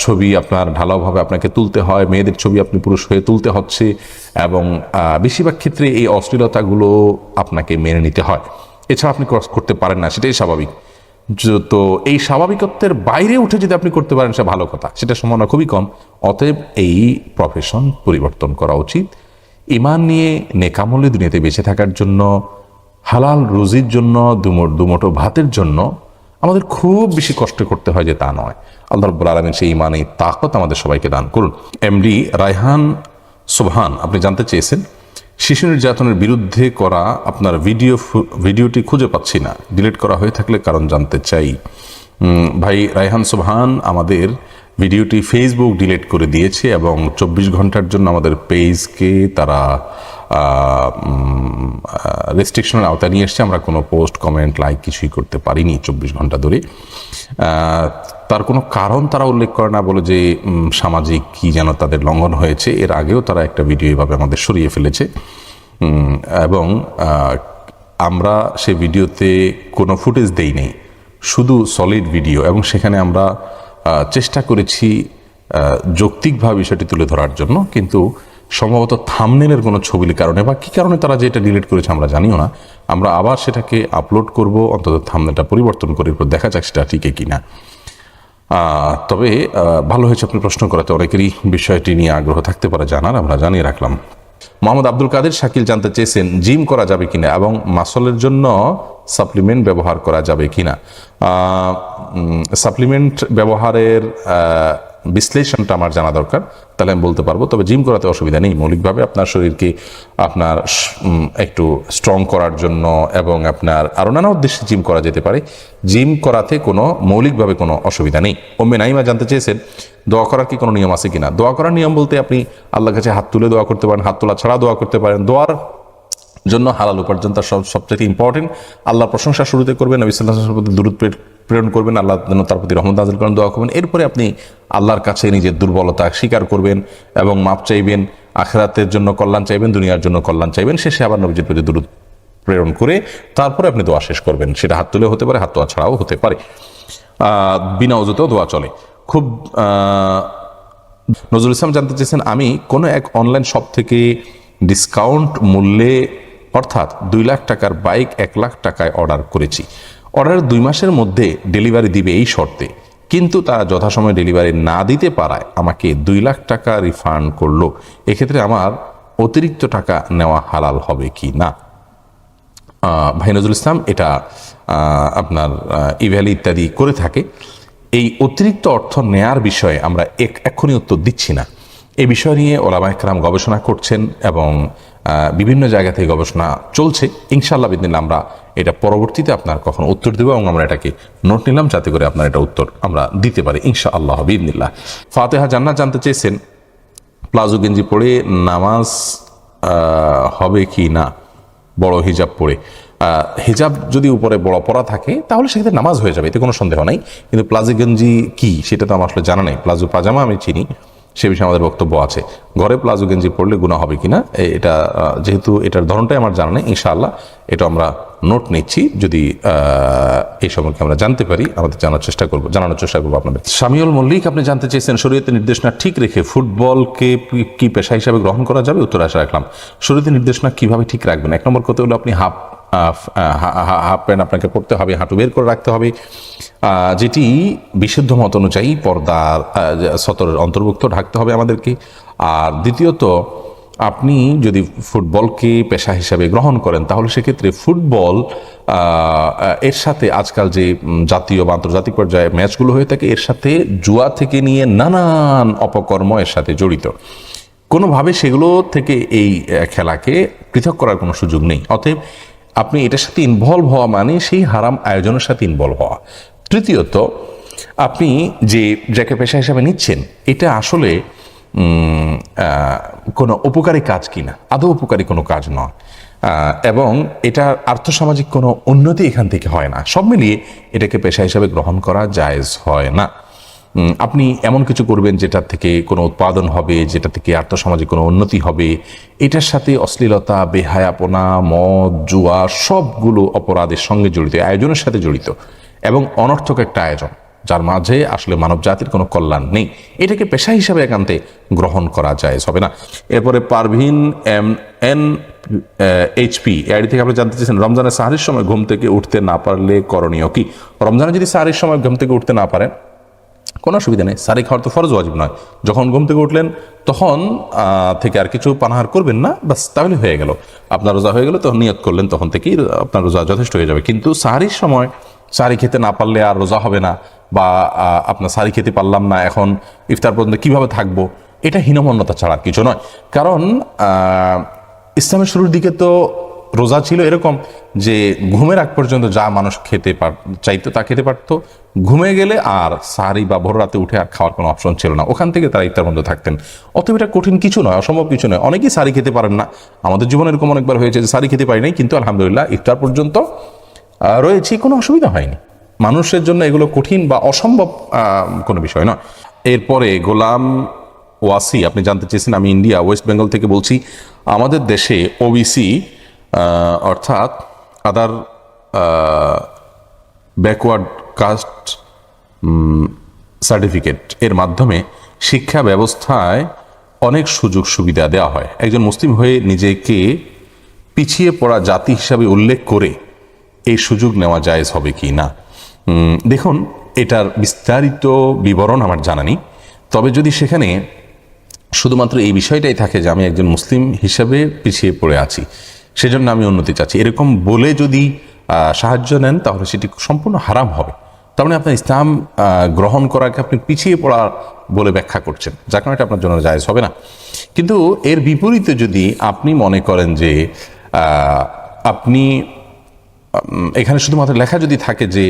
ছবি আপনার ঢালাওভাবে আপনাকে তুলতে হয়, মেয়েদের ছবি আপনি পুরুষ হয়ে তুলতে হচ্ছে, এবং বেশিরভাগ ক্ষেত্রে এই অশ্লীলতাগুলো আপনাকে মেনে নিতে হয়। এছাড়া আপনি ক্রস করতে পারেন না, সেটাই স্বাভাবিক। তো এই স্বাভাবিকত্বের বাইরে উঠে যদি আপনি করতে পারেন সে ভালো কথা, সেটা সম্ভাবনা খুবই কম। অতএব এই প্রফেশন পরিবর্তন করা উচিত। ঈমান নিয়ে নেকামলে দুনিয়াতে বেঁচে থাকার জন্য, হালাল রুজির জন্য, দুমুঠো ভাতের জন্য আমাদের খুব বেশি কষ্ট করতে হয় যে তা নয়। আল্লাহ রাব্বুল আলামিন সেই ঈমানের তাকত আমাদের সবাইকে দান করুন। এমডি রায়হান সুবহান আপনি জানতে চেয়েছেন, শিশু নির্যাতনের বিরুদ্ধে করা আপনার ভিডিওটি খুঁজে পাচ্ছি না, ডিলিট করা হয়ে থাকলে কারণ জানতে চাই। ভাই রায়হান সুবহান, আমাদের ভিডিওটি ফেসবুক ডিলিট করে দিয়েছে এবং 24 ঘন্টার জন্য আমাদের পেজকে তারা রেস্ট্রিকশনের আওতায় নিয়ে এসছে। আমরা কোনো পোস্ট, কমেন্ট, লাইক কিছুই করতে পারিনি 24 ঘন্টা ধরে। তার কোনো কারণ তারা উল্লেখ করে না, বলে যে সামাজিক কি যেন তাদের লঙ্ঘন হয়েছে। এর আগেও তারা একটা ভিডিও এভাবে আমাদের সরিয়ে ফেলেছে, এবং আমরা সে ভিডিওতে কোনো ফুটেজ দেই নেই, শুধু সলিড ভিডিও, এবং সেখানে আমরা চেষ্টা করেছি যৌক্তিকভাবে বিষয়টি তুলে ধরার জন্য। কিন্তু সম্ভবত থাম্বনেলের কোনো ছবির কারণে বা কী কারণে তারা যে এটা ডিলিট করেছে আমরা জানিও না। আমরা আবার সেটাকে আপলোড করব, অন্তত থাম্বনেলটা পরিবর্তন করে এরপর দেখা যাক সেটা ঠিক কি না। তবে ভালো হয়েছে আপনি প্রশ্ন করাতে, অনেকেরই বিষয়টি নিয়ে আগ্রহ থাকতে পারে জানার, আমরা জানিয়ে রাখলাম। মোহাম্মদ আব্দুল কাদের শাকিল জানতে চেয়েছেন, জিম করা যাবে কিনা এবং মাসলের জন্য সাপ্লিমেন্ট ব্যবহার করা যাবে কিনা। সাপ্লিমেন্ট ব্যবহারের বিশ্লেষণটা আমার জানা দরকার, তাহলে আমি বলতে পারবো। তবে জিম করাতে অসুবিধা নেই, মৌলিকভাবে আপনার শরীরকে আপনার একটু স্ট্রং করার জন্য এবং আপনার আরও নানা উদ্দেশ্যে জিম করা যেতে পারে। জিম করাতে কোনো মৌলিকভাবে কোনো অসুবিধা নেই। ওম্মে নাইমা জানতে চেয়েছেন, দোয়া করার কি কোনো নিয়ম আছে কিনা। দোয়া করার নিয়ম বলতে আপনি আল্লাহর কাছে হাত তুলে দোয়া করতে পারেন, হাত তোলা ছাড়া দোয়া করতে পারেন। দোয়ার জন্য হালাল উপার্জন তার সবচেয়ে ইম্পর্টেন্ট। আল্লাহর প্রশংসা শুরুতে করবেন, নবী সাল্লাল্লাহু আলাইহি ওয়াসাল্লামের প্রতি দুরূদ প্রেরণ করবেন, আল্লাহ যেন তার প্রতি রহমত নাযিল করেন, দোয়া করবেন। এরপরে আপনি আল্লাহর কাছে নিজের দুর্বলতা স্বীকার করবেন এবং মাপ চাইবেন, আখিরাতের জন্য কল্যাণ চাইবেন, দুনিয়ার জন্য কল্যাণ চাইবেন। শেষে আবার নবীজির প্রতি দুরূদ প্রেরণ করে তারপরে আপনি দোয়া শেষ করবেন। সেটা হাত তুলে হতে পারে, হাত তোলা ছাড়াও হতে পারে, বিনা ওযুতেও দোয়া চলে। খুব নজরুল ইসলাম জানতে চেয়েছেন, আমি কোনো এক অনলাইন শপ থেকে ডিসকাউন্ট মূল্যে অর্থাৎ 2 লাখ টাকার বাইক 1 লাখ টাকায় অর্ডার করেছি। অর্ডারের 2 মাসের মধ্যে ডেলিভারি দিবে এই শর্তে, কিন্তু তারা যথাসময়ে ডেলিভারি না দিতে পারায় আমাকে 2 লাখ টাকা রিফান্ড করলো। এক্ষেত্রে আমার অতিরিক্ত টাকা নেওয়া হালাল হবে কি না? ভাই নজরুল ইসলাম, এটা আপনার ইভ্যালি ইত্যাদি করে থাকে। এই অতিরিক্ত অর্থ নেয়ার বিষয়ে আমরা এক্ষুনি উত্তর দিচ্ছি না। এই বিষয় নিয়ে ওলামায়ে কেরাম গবেষণা করছেন এবং বিভিন্ন জায়গা থেকে গবেষণা চলছে। ইনশাআল্লাহ বিদিনিল্লাহ আমরা এটা পরবর্তীতে আপনার কখনো উত্তর দেবো, এবং আমরা এটাকে নোট নিলাম যাতে করে আপনার এটা উত্তর আমরা দিতে পারি ইনশাআল্লাহ বিদিনিল্লাহ। ফাতেহা জান্নাত জানতে চেয়েছেন, প্লাজো গেঞ্জি পরে নামাজ হবে কি না বড় হিজাব পরে। হিজাব যদি উপরে বড় পরা থাকে তাহলে সেক্ষেত্রে নামাজ হয়ে যাবে, এতে কোনো সন্দেহ নাই। কিন্তু প্লাজো গেঞ্জি কি সেটা তো আমার আসলে জানা নেই। প্লাজো পাজামা আমি চিনি, সে বিষয়ে আমাদের বক্তব্য আছে। ঘরে প্লাজো গেঞ্জি পরলে গুনাহ হবে কিনা, এটা যেহেতু এটার ধরনটাই আমার জানা নেই, ইনশাআল্লাহ এটা আমরা নোট নিচ্ছি। যদি এই সম্পর্কে আমরা জানতে পারি আমাদের জানানোর চেষ্টা করবো আপনাদের। শামিউল মল্লিক আপনি জানতে চেয়েছেন, শরীয়তের নির্দেশনা ঠিক রেখে ফুটবলকে কি পেশা হিসাবে গ্রহণ করা যাবে? উত্তর আশা রাখলাম। শরীয়তের নির্দেশনা কিভাবে ঠিক রাখবেন? 1 নম্বর কথা হলো আপনি হাফ প্যান্ট আপনাকে পরতে হবে, হাঁটু বের করে রাখতে হবে, যেটি বিশুদ্ধ মত অনুযায়ী পর্দার সতরের অন্তর্ভুক্ত, ঢাকতে হবে আমাদেরকে। আর দ্বিতীয়ত, আপনি যদি ফুটবলকে পেশা হিসাবে গ্রহণ করেন তাহলে সেক্ষেত্রে ফুটবল এর সাথে আজকাল যে জাতীয় বা আন্তর্জাতিক পর্যায়ে ম্যাচগুলো হয়ে থাকে এর সাথে জুয়া থেকে নিয়ে নানান অপকর্ম এর সাথে জড়িত। কোনোভাবে সেগুলো থেকে এই খেলাকে পৃথক করার কোনো সুযোগ নেই। অতএব আপনি এটার সাথে ইনভলভ হওয়া মানে সেই হারাম আয়োজনের সাথে ইনভলভ হওয়া। তৃতীয়ত, আপনি যাকে পেশা হিসাবে নিচ্ছেন এটা আসলে কোনো উপকারী কাজ কিনা, আদৌ উপকারী কোনো কাজ নয়, এবং এটা আর্থসামাজিক কোনো উন্নতি এখান থেকে হয় না। সব মিলিয়ে এটাকে পেশা হিসাবে গ্রহণ করা জায়েজ হয় না। আপনি এমন কিছু করবেন যেটার থেকে কোনো উৎপাদন হবে, যেটা থেকে আর্থসামাজিক কোনো উন্নতি হবে, এটার সাথে অশ্লীলতা, বেহায়াপনা, মদ, জুয়া সবগুলো অপরাধের সঙ্গে জড়িত, আয়োজনের সাথে জড়িত এবং অনর্থক একটা আয়োজন, যার মাঝে আসলে মানব জাতির কোনো কল্যাণ নেই। এটাকে পেশা হিসাবে একান্তে গ্রহণ করা যায় হবে না। এরপরে পারভিন এন এইচপি আইডি থেকে আপনি জানতে চেয়েছেন, রমজানের সাহারির সময় ঘুম থেকে উঠতে না পারলে করণীয় কি? রমজানে যদি সাহারির সময় ঘুম থেকে উঠতে না পারেন কোনো অসুবিধা নেই, সারি খাওয়ার তো ফরজ ওয়াজিব নয়। যখন ঘুম থেকে উঠলেন তখন থেকে আর কিছু পানাহার করবেন না, বাস, তাহলে হয়ে গেল, আপনার রোজা হয়ে গেল। তখন নিয়ত করলেন, তখন থেকেই আপনার রোজা যথেষ্ট হয়ে যাবে। কিন্তু সাহারির সময় সারি খেতে না পারলে আর রোজা হবে না, বা আপনার সারি খেতে পারলাম না, এখন ইফতার পর্যন্ত কিভাবে থাকবো, এটা হীনমন্যতা ছাড়া আর কিছু নয়। কারণ ইসলামের শুরুর দিকে তো রোজা ছিল এরকম যে ঘুমের আগ পর্যন্ত যা মানুষ খেতে চাইতো তা খেতে পারতো, ঘুমে গেলে আর সাহারি বা ভোর রাতে উঠে আর খাওয়ার কোনো অপশন ছিল না, ওখান থেকে তারা ইফতার বন্ধ থাকতেন। অতএব এটা কঠিন কিছু নয়, অসম্ভব কিছু নয়। অনেকেই সারি খেতে পারেন না, আমাদের জীবনে এরকম অনেকবার হয়েছে যে সারি খেতে পারি নাই, কিন্তু আলহামদুলিল্লাহ ইফতার পর্যন্ত রয়েছি, কোনো অসুবিধা হয়নি। মানুষের জন্য এগুলো কঠিন বা অসম্ভব কোনো বিষয় নয়। এরপরে গোলাম ওয়াসি আপনি জানতে চেয়েছেন, আমি ইন্ডিয়া ওয়েস্ট বেঙ্গল থেকে বলছি, আমাদের দেশে ওবিসি অর্থাৎ আদার ব্যাকওয়ার্ড কাস্ট সার্টিফিকেট এর মাধ্যমে শিক্ষা ব্যবস্থায় অনেক সুযোগ সুবিধা দেওয়া হয়। একজন মুসলিম হয়ে নিজেকে পিছিয়ে পড়া জাতি হিসাবে উল্লেখ করে এই সুযোগ নেওয়া জায়েজ হবে কি না? দেখুন, এটার বিস্তারিত বিবরণ আমার জানা নেই, তবে যদি সেখানে শুধুমাত্র এই বিষয়টাই থাকে যে আমি একজন মুসলিম হিসাবে পিছিয়ে পড়ে আছি, সেজন্য আমি উন্নতি চাচ্ছি, এরকম বলে যদি সাহায্য নেন তাহলে সেটি সম্পূর্ণ হারাম হবে। তার মানে আপনার ইসলাম গ্রহণ করাকে আপনি পিছিয়ে পড়া বলে ব্যাখ্যা করছেন, যার কারণে এটা আপনার জন্য জায়েজ হবে না। কিন্তু এর বিপরীতে যদি আপনি মনে করেন যে আপনি এখানে শুধুমাত্র লেখা যদি থাকে যে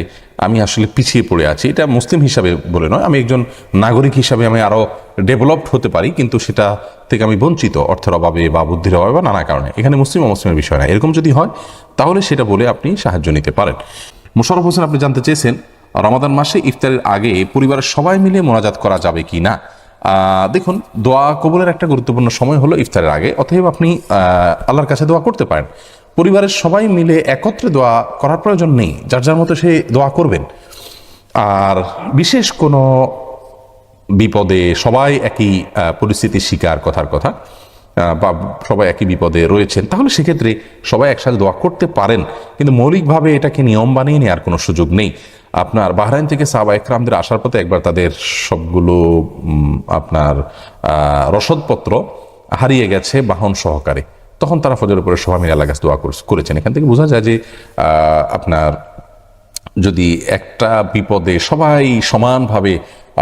আমি আসলে পিছিয়ে পড়ে আছি, এটা মুসলিম হিসাবে বলে নয়, আমি একজন নাগরিক হিসাবে আমি আরও ডেভেলপড হতে পারি, কিন্তু সেটা থেকে আমি বঞ্চিত অর্থের অভাবে বা বুদ্ধির অভাবে বা নানা কারণে, এখানে মুসলিম অমুসলিমের বিষয় না, এরকম যদি হয় তাহলে সেটা বলে আপনি সাহায্য নিতে পারেন। মোশাররফ হোসেন আপনি জানতে চেয়েছেন, রমাদান মাসে ইফতারের আগে পরিবারের সবাই মিলে মোনাজাত করা যাবে কি না? দেখুন, দোয়া কবুলের একটা গুরুত্বপূর্ণ সময় হলো ইফতারের আগে, অতএব আপনি আল্লাহর কাছে দোয়া করতে পারেন। পরিবারের সবাই মিলে একত্রে দোয়া করার প্রয়োজন নেই, যার যার মতো সে দোয়া করবেন। আর বিশেষ কোনো বিপদে সবাই একই পরিস্থিতির শিকার, কথার কথা, বা সবাই একই বিপদে রয়েছেন, তাহলে সেক্ষেত্রে সবাই একসাথে দোয়া করতে পারেন, কিন্তু মৌলিকভাবে এটাকে নিয়ম বানিয়ে নেওয়ার কোনো সুযোগ নেই। আপনার বাহরাইন থেকে সাহাবা একরামদের আসার পথে একবার তাদের সবগুলো আপনার রসদপত্র হারিয়ে গেছে বাহন সহকারে, তখন তারা ফজরের পরে সবাই মিলে আল্লাহর কাছে দোয়া করেছেন। এখান থেকে বোঝা যায় যে আপনার যদি একটা বিপদে সবাই সমানভাবে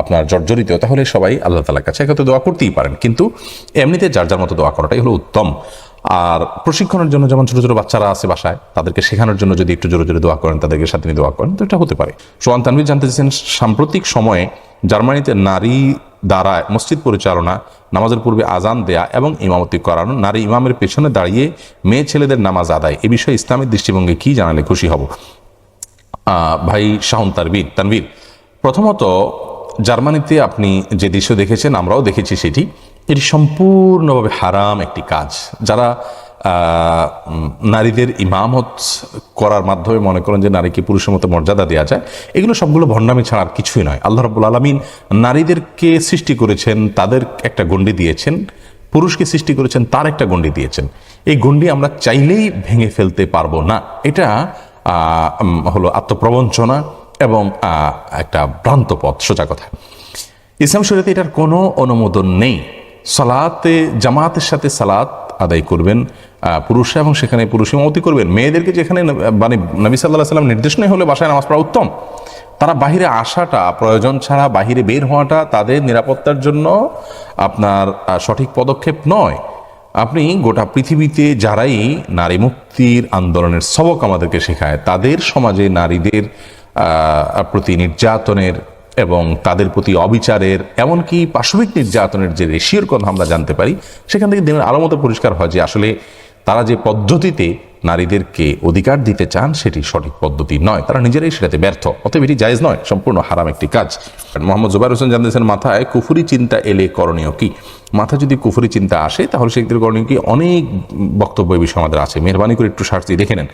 আপনার জর্জরিত, তাহলে সবাই আল্লাহ তাআলার কাছে একত্রে দোয়া করতেই পারেন, কিন্তু এমনিতে যার যার মতো দোয়া করাটাই হলো উত্তম। আর প্রশিক্ষণের জন্য যেমন ছোটো ছোটো বাচ্চারা আছে বাসায়, তাদেরকে শেখানোর জন্য যদি একটু জোরে জোরে দোয়া করেন, তাদেরকে সাথে নিয়ে দোয়া করেন, তো এটা হতে পারে। সোহান তানভীর জানতে চেয়েছেন, সাম্প্রতিক সময়ে জার্মানিতে নারী দ্বারা মসজিদ পরিচালনা, নামাজের পূর্বে আজান দেয়া এবং ইমামতি করানো, নারী ইমামের পেছনে দাঁড়িয়ে মেয়ে ছেলেদের নামাজ আদায়, এ বিষয়ে ইসলামের দৃষ্টিভঙ্গি কি জানালে খুশি হব? ভাই শাহন তানভীর, প্রথমত জার্মানিতে আপনি যে দৃশ্য দেখেছেন আমরাও দেখেছি, এটি সম্পূর্ণভাবে হারাম একটি কাজ। যারা নারীদের ইমামত করার মাধ্যমে মনে করেন যে নারীকে পুরুষের মতো মর্যাদা দেওয়া যায়, এগুলো সবগুলো ভণ্ডামি ছাড়া আর কিছুই নয়। আল্লাহ রাব্বুল আলামিন নারীদেরকে সৃষ্টি করেছেন, তাদের একটা গণ্ডি দিয়েছেন, পুরুষকে সৃষ্টি করেছেন, তার একটা গণ্ডি দিয়েছেন। এই গণ্ডি আমরা চাইলেই ভেঙে ফেলতে পারবো না। এটা হলো আত্মপ্রবঞ্চনা এবং একটা ভ্রান্ত পথ, সোজা কথা। ইসলাম শরীয়তে এটার কোনো অনুমোদন নেই। সালাতে জামাতের সাথে সালাত আদায় করবেন পুরুষরা, এবং সেখানে পুরুষ ইমামতি করবেন। মেয়েদেরকে যেখানে মানে নবী সাল্লাল্লাহু আলাইহি ওয়াসাল্লাম নির্দেশ নেই হলে বাসায় নামাজ পড়া উত্তম। তারা বাহিরে আসাটা, প্রয়োজন ছাড়া বাহিরে বের হওয়াটা তাদের নিরাপত্তার জন্য আপনার সঠিক পদক্ষেপ নয়। আপনি গোটা পৃথিবীতে যারাই নারী মুক্তির আন্দোলনের সবক আমাদেরকে শেখায়, তাদের সমাজে নারীদের প্রতি নির্যাতনের এবং তাদের প্রতি অবিচারের এমনকি পাশবিক নির্যাতনের যে রেশিওর কথা আমরা জানতে পারি, সেখান থেকে দিনের আলো মতো পরিষ্কার হয় যে আসলে তারা যে পদ্ধতিতে নারীদেরকে অধিকার দিতে চান সেটি সঠিক পদ্ধতি নয়, তারা নিজেরাই সেটাতে ব্যর্থ, অতএব এটি জায়েজ নয়, সম্পূর্ণ হারাম একটি কাজ। মোহাম্মদ জুবাইর হোসেন জানতেছেন মাথায় কুফরি চিন্তা এলে করণীয় কি? মাথা যদি কুফরি চিন্তা আসে তাহলে সেক্ষেত্রে করণীয় কি? অনেক বক্তব্য এই বিষয়ে আমাদের আছে, মেহরবানি করে একটু সার্চ দিয়ে দেখে নেন।